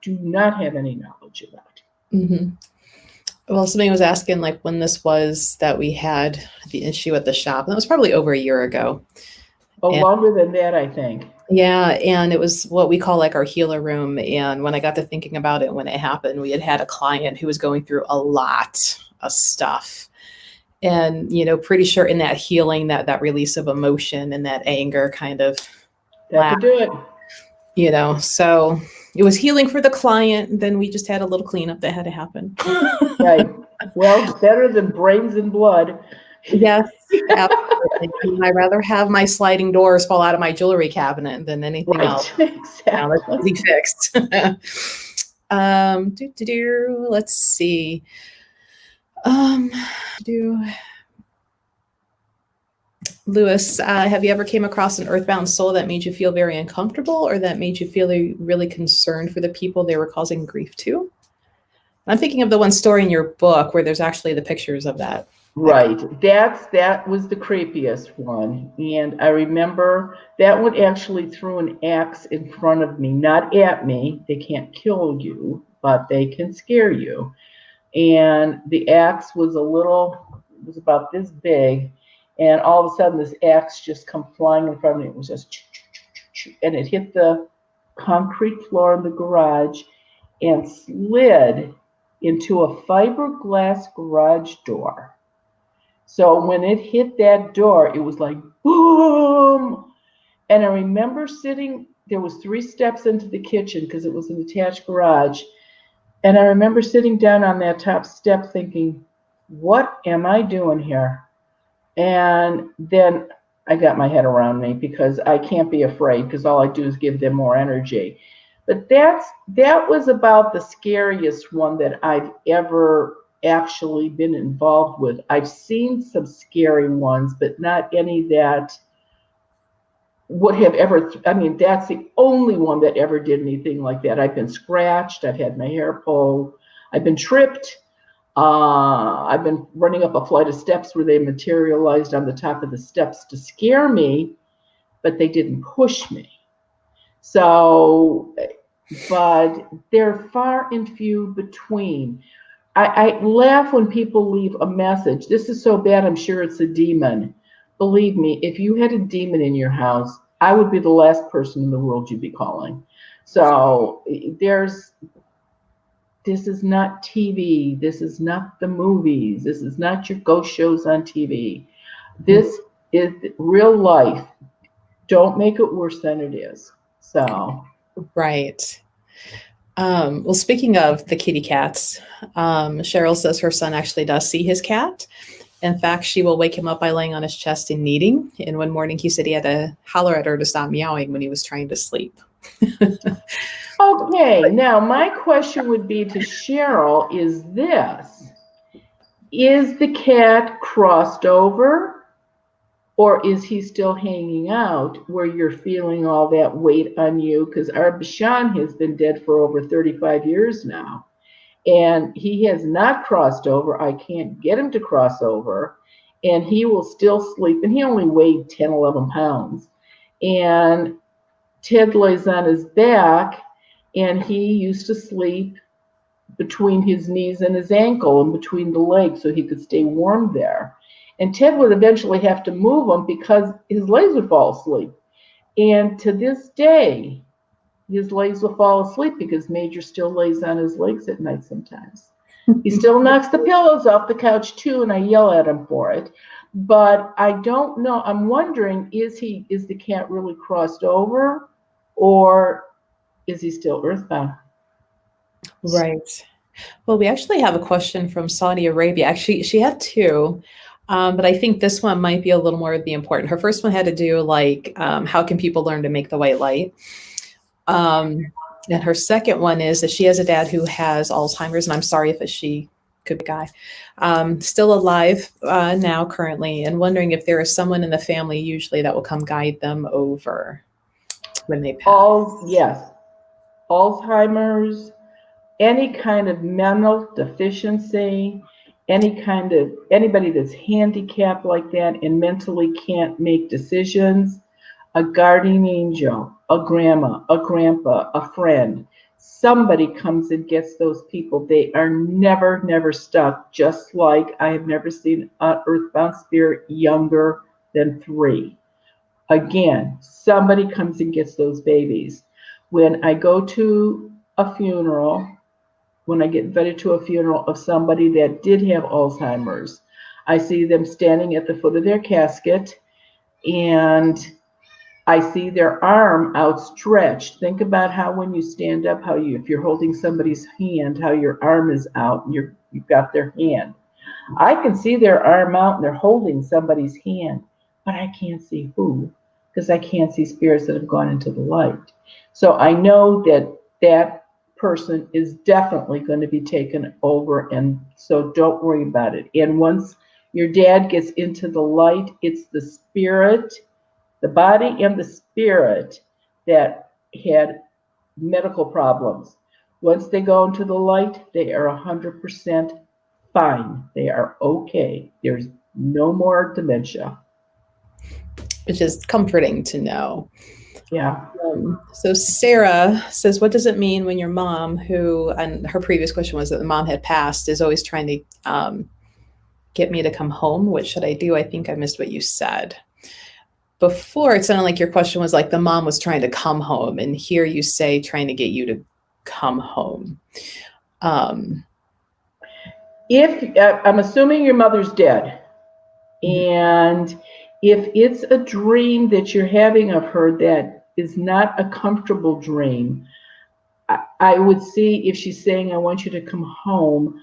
do not have any knowledge about. Mm-hmm. Well, somebody was asking like when this was that we had the issue at the shop. And that was probably over a year ago. Oh, longer than that, I think. Yeah, and it was what we call like our healer room. And when I got to thinking about it, when it happened, we had a client who was going through a lot of stuff. And, pretty sure in that healing, that release of emotion and that anger kind of. That could do it. So it was healing for the client. Then we just had a little cleanup that had to happen. Right. Well, better than brains and blood. Yes, absolutely. I'd rather have my sliding doors fall out of my jewelry cabinet than anything else. Exactly. Let's be fixed. Let's see. Lewis, have you ever came across an earthbound soul that made you feel very uncomfortable or that made you feel really concerned for the people they were causing grief to? I'm thinking of the one story in your book where there's actually the pictures of that. Right. That was the creepiest one. And I remember that one actually threw an axe in front of me, not at me. They can't kill you, but they can scare you. And the axe was about this big. And all of a sudden this axe just come flying in front of me. It was just, and it hit the concrete floor in the garage and slid into a fiberglass garage door. So when it hit that door, it was like boom. And I remember there was 3 steps into the kitchen because it was an attached garage. And I remember sitting down on that top step thinking, what am I doing here? And then I got my head around me because I can't be afraid because all I do is give them more energy. But that was about the scariest one that I've ever actually been involved with. I've seen some scary ones, but not any that would have ever, that's the only one that ever did anything like that. I've been scratched, I've had my hair pulled, I've been tripped, I've been running up a flight of steps where they materialized on the top of the steps to scare me, but they didn't push me. So but they're far and few between. I laugh when people leave a message. This is so bad, I'm sure it's a demon. Believe me, if you had a demon in your house, I would be the last person in the world you'd be calling. So this is not TV. This is not the movies. This is not your ghost shows on TV. This is real life. Don't make it worse than it is. So, Right. Well, speaking of the kitty cats, Cheryl says her son actually does see his cat. In fact, she will wake him up by laying on his chest and kneading. And one morning he said he had to holler at her to stop meowing when he was trying to sleep. okay, now my question would be to Cheryl is this: is the cat crossed over, or is he still hanging out where you're feeling all that weight on you? Because our Bashan has been dead for over 35 years now, and he has not crossed over. I can't get him to cross over, and he will still sleep. And he only weighed 10, 11 pounds. And Ted lays on his back, and he used to sleep between his knees and his ankle and between the legs so he could stay warm there. And Ted would eventually have to move him because his legs would fall asleep. And to this day, his legs will fall asleep because Major still lays on his legs at night sometimes. He still knocks the pillows off the couch too, and I yell at him for it. But I don't know. I'm wondering, is the cat really crossed over, or is he still earthbound? Right. Well, we actually have a question from Saudi Arabia. Actually, she had two, but I think this one might be a little more the important. Her first one had to do like how can people learn to make the white light? And her second one is that she has a dad who has Alzheimer's, and I'm sorry if it's she, could be a guy, still alive now currently, and wondering if there is someone in the family usually that will come guide them over when they pass. Yes, Alzheimer's, any kind of mental deficiency, anybody that's handicapped like that and mentally can't make decisions, a guardian angel, a grandma, a grandpa, a friend, somebody comes and gets those people. They are never, never stuck, just like I have never seen an earthbound spirit younger than 3. Again, somebody comes and gets those babies. When I go to a funeral, when I get invited to a funeral of somebody that did have Alzheimer's, I see them standing at the foot of their casket, and I see their arm outstretched. Think about how when you stand up, if you're holding somebody's hand, how your arm is out and you've got their hand. I can see their arm out and they're holding somebody's hand, but I can't see who, because I can't see spirits that have gone into the light. So I know that that person is definitely going to be taken over, and so don't worry about it. And once your dad gets into the light, it's the spirit, the body and the spirit that had medical problems. Once they go into the light, they are 100% fine. They are okay. There's no more dementia. Which is comforting to know. Yeah. So Sarah says, what does it mean when your mom, who, and her previous question was that the mom had passed, is always trying to get me to come home? What should I do? I think I missed what you said. Before, it sounded like your question was like the mom was trying to come home, and here you say trying to get you to come home. If I'm assuming your mother's dead, and if it's a dream that you're having of her that is not a comfortable dream, I would see if she's saying, I want you to come home.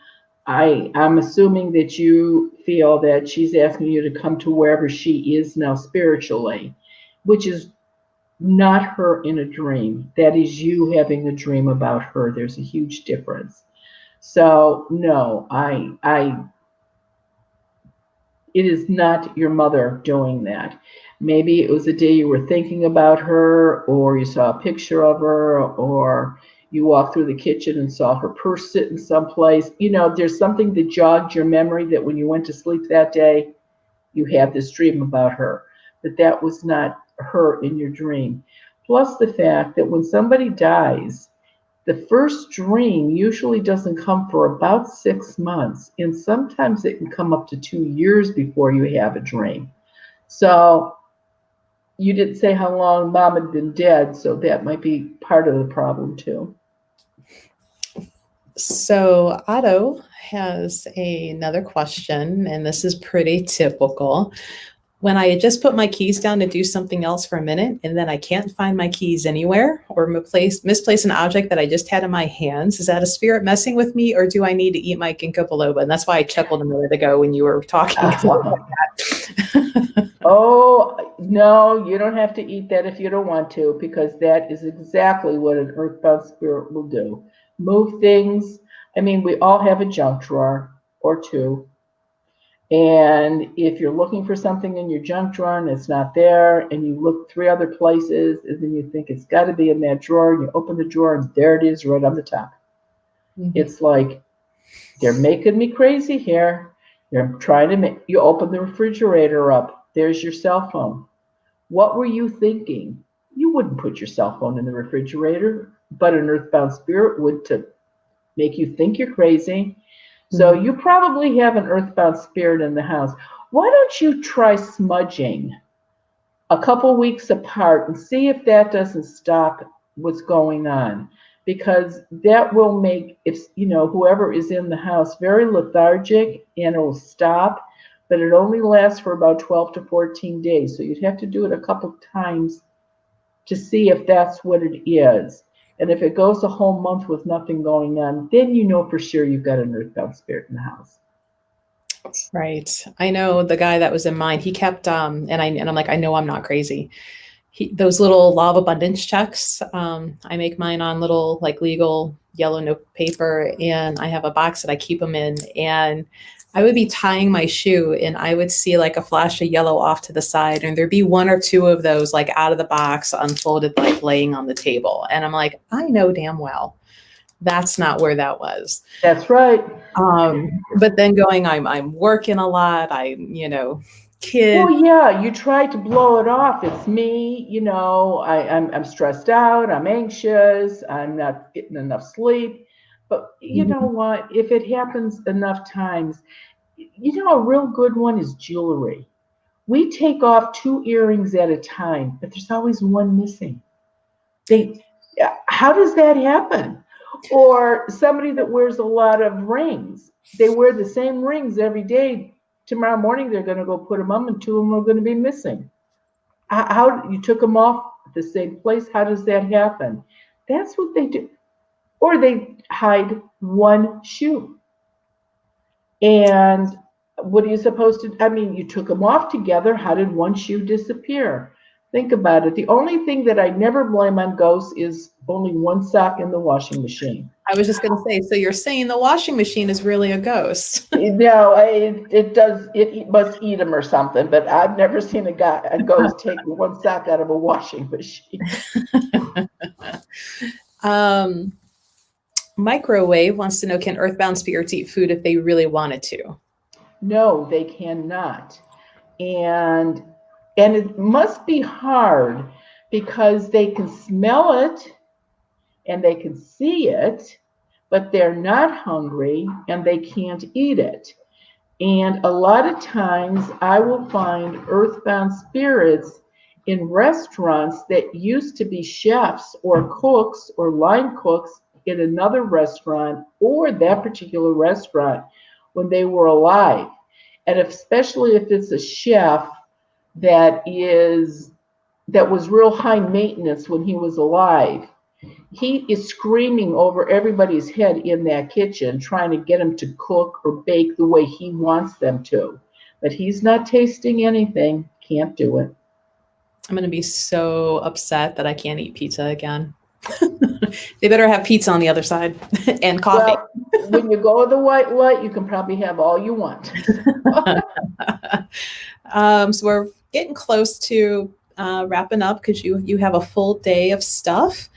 I'm assuming that you feel that she's asking you to come to wherever she is now spiritually, which is not her in a dream. That is you having a dream about her. There's a huge difference. So no, it is not your mother doing that. Maybe it was a day you were thinking about her, or you saw a picture of her, or you walked through the kitchen and saw her purse sitting someplace. There's something that jogged your memory that when you went to sleep that day, you had this dream about her. But that was not her in your dream. Plus the fact that when somebody dies, The first dream usually doesn't come for about 6 months, and sometimes it can come up to 2 years before you have a dream. So you didn't say how long mom had been dead, so that might be part of the problem too. So Otto has another question, and this is pretty typical. When I just put my keys down to do something else for a minute, and then I can't find my keys anywhere or misplace an object that I just had in my hands, is that a spirit messing with me, or do I need to eat my ginkgo biloba? And that's why I chuckled a minute ago when you were talking about that. Oh, no, you don't have to eat that if you don't want to, because that is exactly what an earthbound spirit will do. Move things. I mean, we all have a junk drawer or two. And if you're looking for something in your junk drawer and it's not there, and you look 3 other places, and then you think it's got to be in that drawer, and you open the drawer, and there it is right on the top. Mm-hmm. It's like, they're making me crazy here. They're trying to make you open the refrigerator up. There's your cell phone. What were you thinking? You wouldn't put your cell phone in the refrigerator, but an earthbound spirit would, to make you think you're crazy. So you probably have an earthbound spirit in the house. Why don't you try smudging a couple weeks apart and see if that doesn't stop what's going on? Because that will make, if whoever is in the house very lethargic, and it will stop, but it only lasts for about 12 to 14 days. So you'd have to do it a couple times to see if that's what it is. And if it goes a whole month with nothing going on, then you know for sure you've got an earthbound spirit in the house. Right. I know the guy that was in mine, he kept, and I'm like, I know I'm not crazy. Those little law of abundance checks, I make mine on little like legal yellow note paper, and I have a box that I keep them in, and I would be tying my shoe and I would see like a flash of yellow off to the side, and there'd be 1 or 2 of those like out of the box unfolded, like laying on the table. And I'm like, I know damn well that's not where that was. That's right. But then I'm working a lot. Kid. Well, yeah, you try to blow it off. It's me, I'm stressed out. I'm anxious. I'm not getting enough sleep. But you know what? If it happens enough times, a real good one is jewelry. We take off 2 earrings at a time, but there's always one missing. How does that happen? Or somebody that wears a lot of rings, they wear the same rings every day. Tomorrow morning, they're going to go put them on, and 2 of them are going to be missing. How you took them off at the same place? How does that happen? That's what they do. Or they hide 1 shoe. And what are you supposed to? I mean, you took them off together. How did 1 shoe disappear? Think about it. The only thing that I never blame on ghosts is only 1 sock in the washing machine. I was just going to say, so you're saying the washing machine is really a ghost? No, it does. It must eat them or something. But I've never seen a ghost take 1 sock out of a washing machine. Microwave wants to know, can earthbound spirits eat food if they really wanted to? No, they cannot. And it must be hard because they can smell it and they can see it, but they're not hungry and they can't eat it. And a lot of times I will find earthbound spirits in restaurants that used to be chefs or cooks or line cooks in another restaurant, or that particular restaurant when they were alive. And especially if it's a chef that was real high maintenance when he was alive, he is screaming over everybody's head in that kitchen, trying to get them to cook or bake the way he wants them to. But he's not tasting anything, can't do it. I'm going to be so upset that I can't eat pizza again. They better have pizza on the other side and coffee. Well, when you go the white light, you can probably have all you want. So we're getting close to wrapping up because you have a full day of stuff.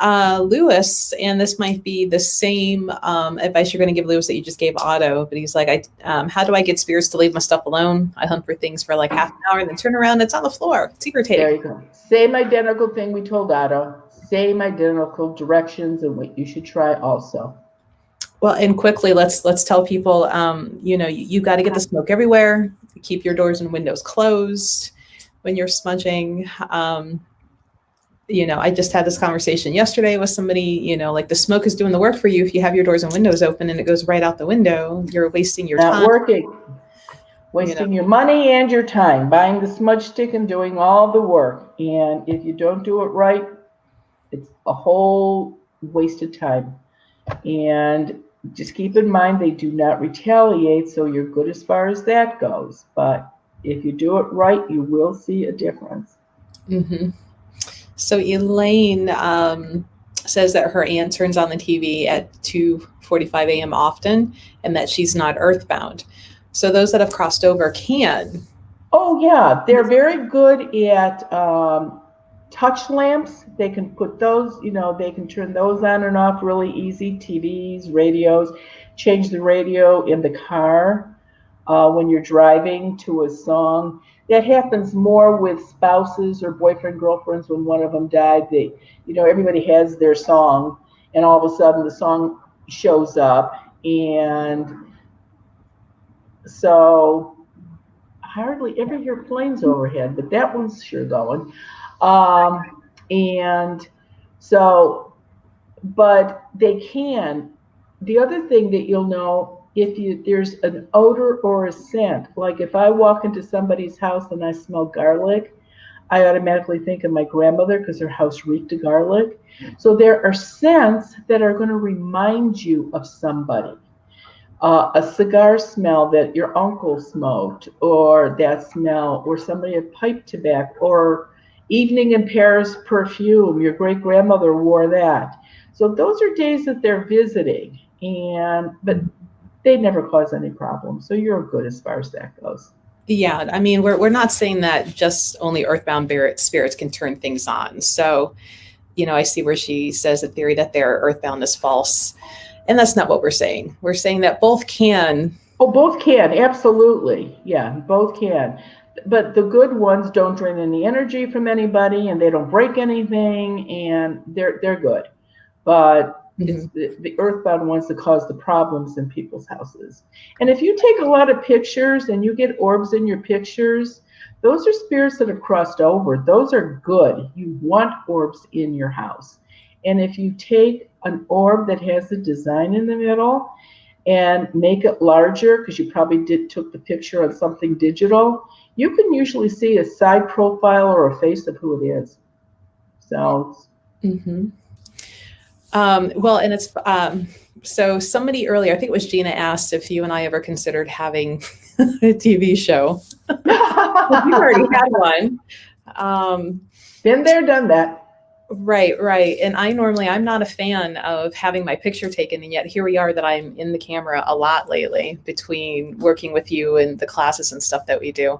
Lewis, and this might be the same advice you're going to give Lewis that you just gave Otto, but he's like, how do I get spirits to leave my stuff alone? I hunt for things for like half an hour and then turn around and it's on the floor. It's irritating. There you go. Same identical thing we told Otto. same identical directions and what you should try also. Well, and quickly, let's tell people, you got to get the smoke everywhere. Keep your doors and windows closed when you're smudging. I just had this conversation yesterday with somebody, like the smoke is doing the work for you. If you have your doors and windows open and it goes right out the window, you're wasting your Not time. working. Wasting your money and your time, buying the smudge stick and doing all the work. And if you don't do it right, it's a whole wasted time. And just keep in mind they do not retaliate, so you're good as far as that goes. But if you do it right, you will see a difference. Mm-hmm. So Elaine says that her aunt turns on the TV at 2:45 a.m. often, and that she's not earthbound. So those that have crossed over can. Oh yeah, they're very good at touch lamps. They can put those, they can turn those on and off really easy. TVs, radios, change the radio in the car when you're driving to a song. That happens more with spouses or boyfriend, girlfriends when one of them died. Everybody has their song, and all of a sudden the song shows up, and so I hardly ever hear planes overhead, but that one's sure going. And so, but they can. The other thing that you'll know if there's an odor or a scent, like if I walk into somebody's house and I smell garlic, I automatically think of my grandmother because her house reeked of garlic. So there are scents that are going to remind you of somebody. A cigar smell that your uncle smoked, or that smell, or somebody had pipe tobacco, or evening in Paris perfume, your great grandmother wore that. So those are days that they're visiting, but they never cause any problems. So you're good as far as that goes. Yeah, I mean, we're not saying that just only earthbound spirits can turn things on. So, I see where she says the theory that they're earthbound is false. And that's not what we're saying. We're saying that both can. Oh, both can, absolutely. Yeah, both can. But the good ones don't drain any energy from anybody and they don't break anything and they're good. But it's the earthbound ones that cause the problems in people's houses. And if you take a lot of pictures and you get orbs in your pictures, those are spirits that have crossed over. Those are good. You want orbs in your house. And if you take an orb that has a design in the middle and make it larger, because you probably took the picture on something digital, you can usually see a side profile or a face of who it is. So well, and it's so somebody earlier, I think it was Gina, asked if you and I ever considered having a TV show. You already had one. Been there, done that. Right. And I'm not a fan of having my picture taken. And yet here we are that I'm in the camera a lot lately between working with you and the classes and stuff that we do.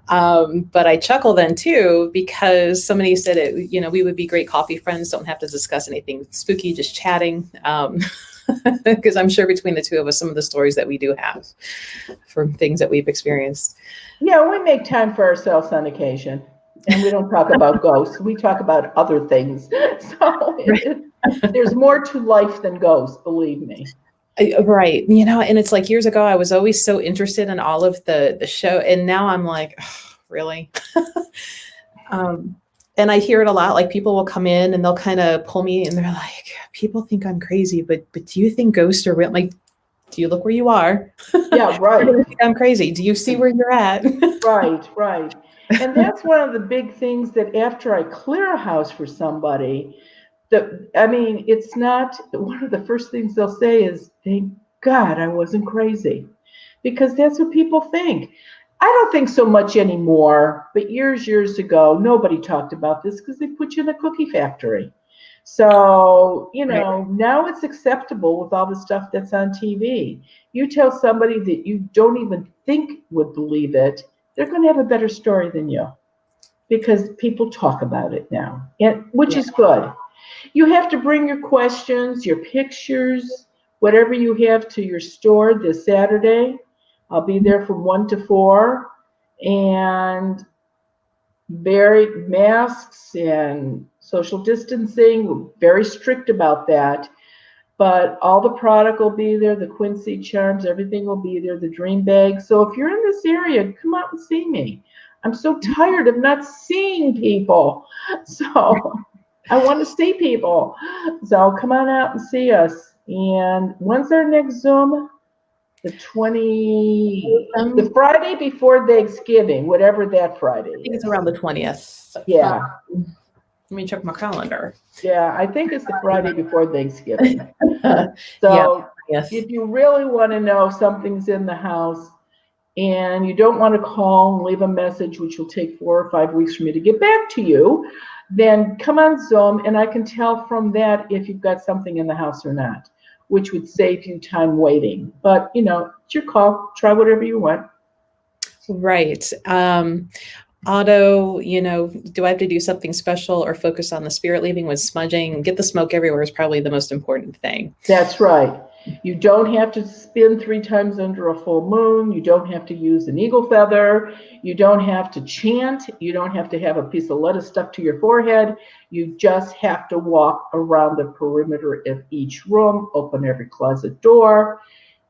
But I chuckle then too, because somebody said we would be great coffee friends. Don't have to discuss anything spooky, just chatting. Because I'm sure between the two of us, some of the stories that we do have from things that we've experienced. Yeah, we make time for ourselves on occasion. And we don't talk about ghosts. We talk about other things. So there's more to life than ghosts, believe me. Right. And it's like years ago, I was always so interested in all of the show. And now I'm like, oh, really? And I hear it a lot. Like people will come in and they'll kind of pull me and they're like, people think I'm crazy, but do you think ghosts are real? I'm like, do you look where you are? Yeah, right. Do you think I'm crazy? Do you see where you're at? Right. And that's one of the big things that after I clear a house for somebody, it's not one of the first things they'll say is, thank God I wasn't crazy. Because that's what people think. I don't think so much anymore, but years ago, nobody talked about this because they put you in a cookie factory. So, now it's acceptable with all the stuff that's on TV. You tell somebody that you don't even think would believe it, they're going to have a better story than you because people talk about it now, which is good. You have to bring your questions, your pictures, whatever you have to your store this Saturday. I'll be there from 1 to 4 and masks and social distancing. We're very strict about that. But all the product will be there, the Quincy charms, everything will be there, the dream bag. So if you're in this area, come out and see me. I'm so tired of not seeing people. So I want to see people. So come on out and see us. And when's our next Zoom? The Friday before Thanksgiving, whatever that Friday I think it's is. around the 20th. Yeah. Let me check my calendar. Yeah, I think it's the Friday before Thanksgiving. Yeah, So yes. if you really want to know something's in the house and you don't want to call and leave a message, which will take 4 or 5 weeks for me to get back to you, then come on Zoom and I can tell from that if you've got something in the house or not, which would save you time waiting. But, it's your call. Try whatever you want. Right. Auto, do I have to do something special or focus on the spirit leaving with smudging? Get the smoke everywhere is probably the most important thing. That's right. You don't have to spin 3 times under a full moon. You don't have to use an eagle feather. You don't have to chant. You don't have to have a piece of lettuce stuck to your forehead. You just have to walk around the perimeter of each room, open every closet door,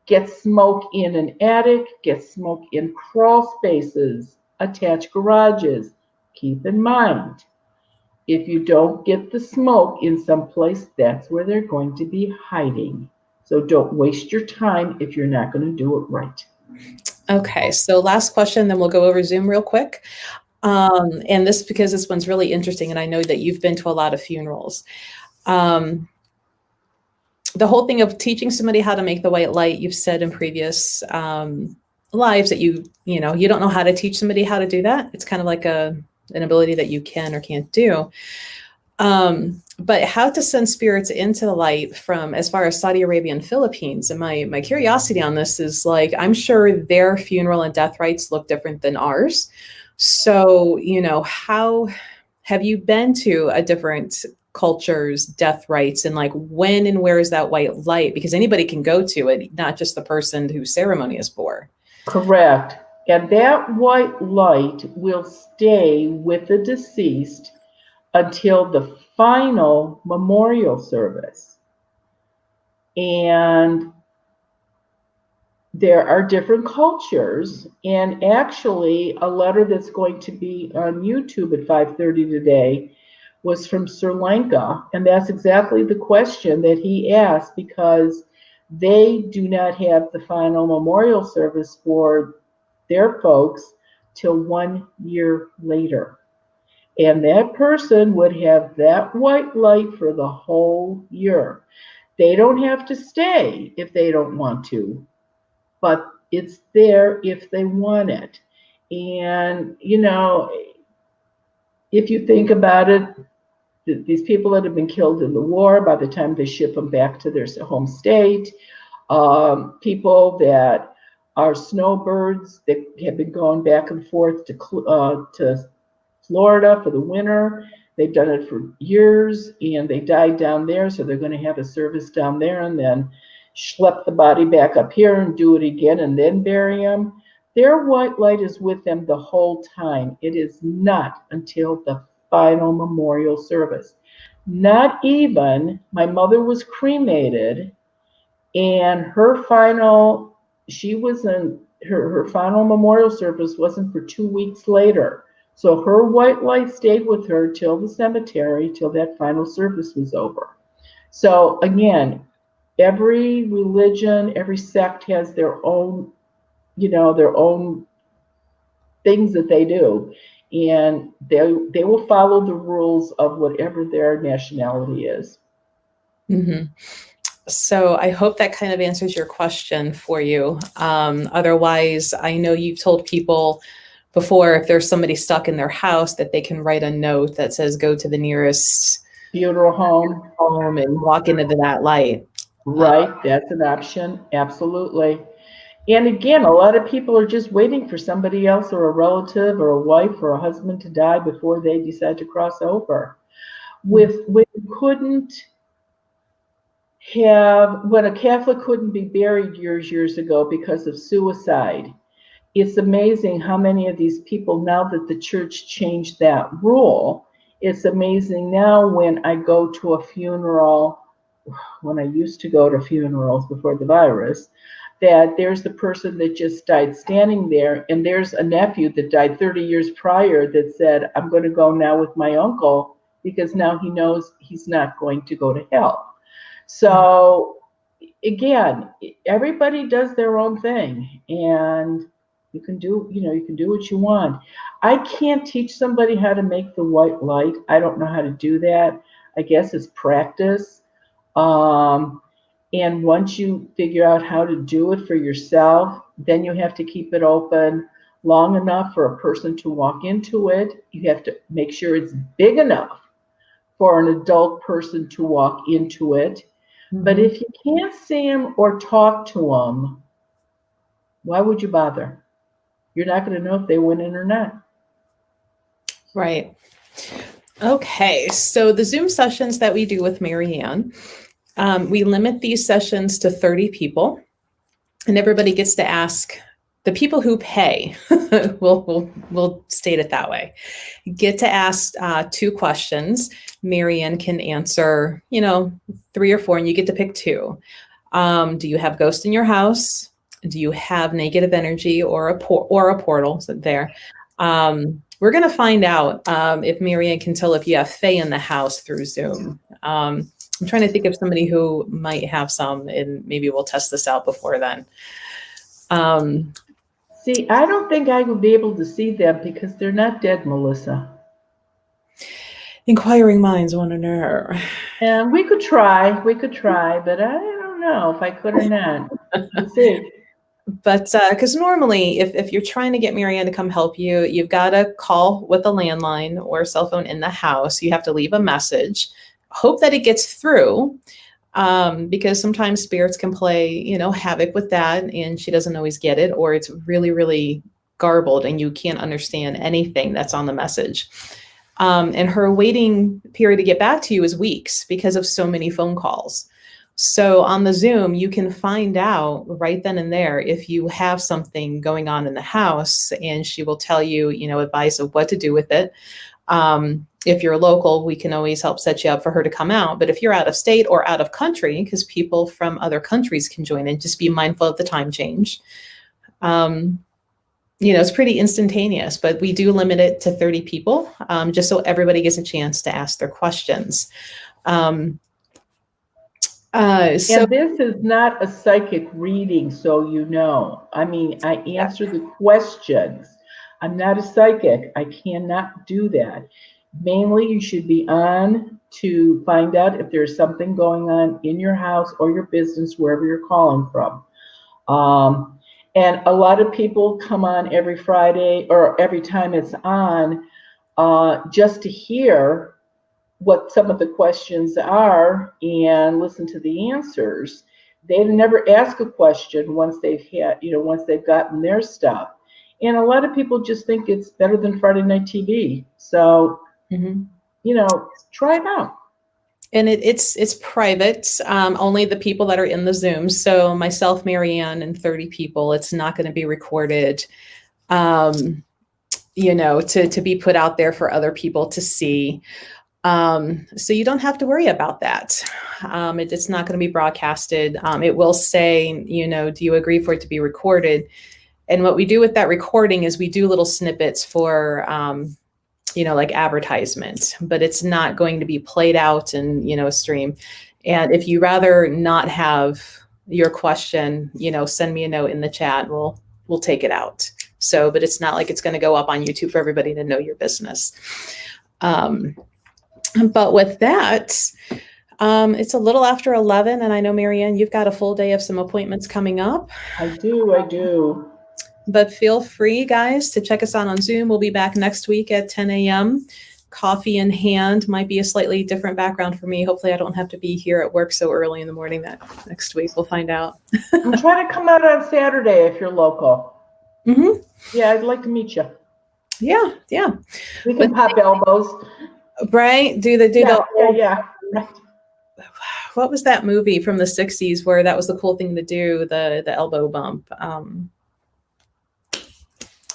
get smoke in an attic, get smoke in crawl spaces, attached garages. Keep in mind, if you don't get the smoke in some place, that's where they're going to be hiding. So don't waste your time if you're not going to do it right. Okay, so last question, then we'll go over Zoom real quick. And because this one's really interesting, and I know that you've been to a lot of funerals. The whole thing of teaching somebody how to make the white light, you've said in previous lives that you don't know how to teach somebody how to do that. It's kind of like an ability that you can or can't do. But how to send spirits into the light from as far as Saudi Arabia and Philippines. And my curiosity on this is like, I'm sure their funeral and death rites look different than ours. So, how have you been to a different culture's death rites, and like when and where is that white light? Because anybody can go to it, not just the person whose ceremony is for. Correct. And that white light will stay with the deceased until the final memorial service. And there are different cultures, and actually a letter that's going to be on YouTube at 5:30 today was from Sri Lanka, and that's exactly the question that he asked, because they do not have the final memorial service for their folks till 1 year later. And that person would have that white light for the whole year. They don't have to stay if they don't want to, but it's there if they want it. And, if you think about it, these people that have been killed in the war, by the time they ship them back to their home state, people that are snowbirds that have been going back and forth to Florida for the winter. They've done it for years and they died down there, so they're going to have a service down there and then schlep the body back up here and do it again and then bury them. Their white light is with them the whole time. It is not until the final memorial service. Not even, my mother was cremated, and her final memorial service wasn't for 2 weeks later. So her white light stayed with her till the cemetery, till that final service was over. So again, every religion, every sect has their own, their own things that they do. And they will follow the rules of whatever their nationality is. Mm-hmm. So I hope that kind of answers your question for you. Otherwise, I know you've told people before, if there's somebody stuck in their house, that they can write a note that says, go to the nearest funeral home and walk into that light. Right, that's an option, absolutely. And again, a lot of people are just waiting for somebody else or a relative or a wife or a husband to die before they decide to cross over. When a Catholic couldn't be buried years ago because of suicide, it's amazing how many of these people, now that the church changed that rule, It's amazing now when I go to a funeral, when I used to go to funerals before the virus, that there's the person that just died standing there, and there's a nephew that died 30 years prior that said, I'm going to go now with my uncle because now he knows he's not going to go to hell. So again, everybody does their own thing, and you can do what you want. I can't teach somebody how to make the white light. I don't know how to do that. I guess it's practice. Um, and once you figure out how to do it for yourself, then you have to keep it open long enough for a person to walk into it. You have to make sure it's big enough for an adult person to walk into it. But Mhm. if you can't see them or talk to them, why would you bother? You're not going to know if they went in or not. Right. Okay. So the Zoom sessions that we do with Marianne, we limit these sessions to 30 people, and everybody gets to ask. The people who pay, we'll state it that way, get to ask 2 questions. Marianne can answer, 3 or 4, and you get to pick 2. Do you have ghosts in your house? Do you have negative energy or a portal? So there. We're going to find out if Marianne can tell if you have Fae in the house through Zoom. I'm trying to think of somebody who might have some, and maybe we'll test this out before then. See, I don't think I would be able to see them because they're not dead, Melissa. Inquiring minds want to know. And we could try, but I don't know if I could or not. We'll see. But because normally, if you're trying to get Marianne to come help you, you've got to call with a landline or a cell phone in the house. You have to leave a message, hope that it gets through, because sometimes spirits can play, havoc with that, and she doesn't always get it, or it's really, really garbled, and you can't understand anything that's on the message. And her waiting period to get back to you is weeks because of so many phone calls. So on the Zoom, you can find out right then and there if you have something going on in the house, and she will tell you, advice of what to do with it. If you're local, we can always help set you up for her to come out. But if you're out of state or out of country, because people from other countries can join in, just be mindful of the time change. It's pretty instantaneous, but we do limit it to 30 people, just so everybody gets a chance to ask their questions. So And this is not a psychic reading, so you know. I mean, I answer the questions. I'm not a psychic. I cannot do that. Mainly, you should be on to find out if there's something going on in your house or your business, wherever you're calling from. And a lot of people come on every Friday or every time it's on just to hear what some of the questions are and listen to the answers. They never ask a question once once they've gotten their stuff. And a lot of people just think it's better than Friday night TV. So, try it out. And it's private, only the people that are in the Zoom. So myself, Marianne, and 30 people. It's not going to be recorded, to be put out there for other people to see. So you don't have to worry about that. It's not going to be broadcasted. It will say, do you agree for it to be recorded? And what we do with that recording is we do little snippets for, like advertisement, but it's not going to be played out in, a stream. And if you rather not have your question, send me a note in the chat. We'll take it out. So, but it's not like it's going to go up on YouTube for everybody to know your business. But with that, it's a little after 11, and I know, Marianne, you've got a full day of some appointments coming up. I do. But feel free, guys, to check us out on Zoom. We'll be back next week at 10 a.m. Coffee in hand. Might be a slightly different background for me. Hopefully I don't have to be here at work so early in the morning that next week. We'll find out. I'm trying to come out on Saturday if you're local. Mm-hmm. Yeah, I'd like to meet you. Yeah. We can pop elbows. Right? Yeah. Right. What was that movie from the 60s where that was the cool thing to do, the elbow bump?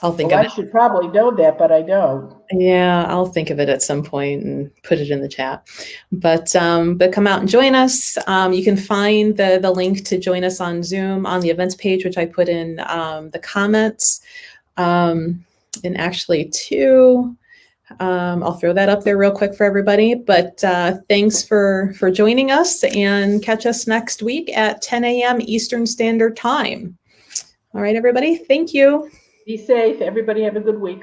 I'll think Well, of I it. should probably know that, but I don't. Yeah, I'll think of it at some point and put it in the chat. But come out and join us. You can find the link to join us on Zoom on the events page, which I put in the comments. And actually, too, I'll throw that up there real quick for everybody. But thanks for joining us, and catch us next week at 10 a.m. Eastern Standard Time. All right, everybody. Thank you. Be safe. Everybody have a good week.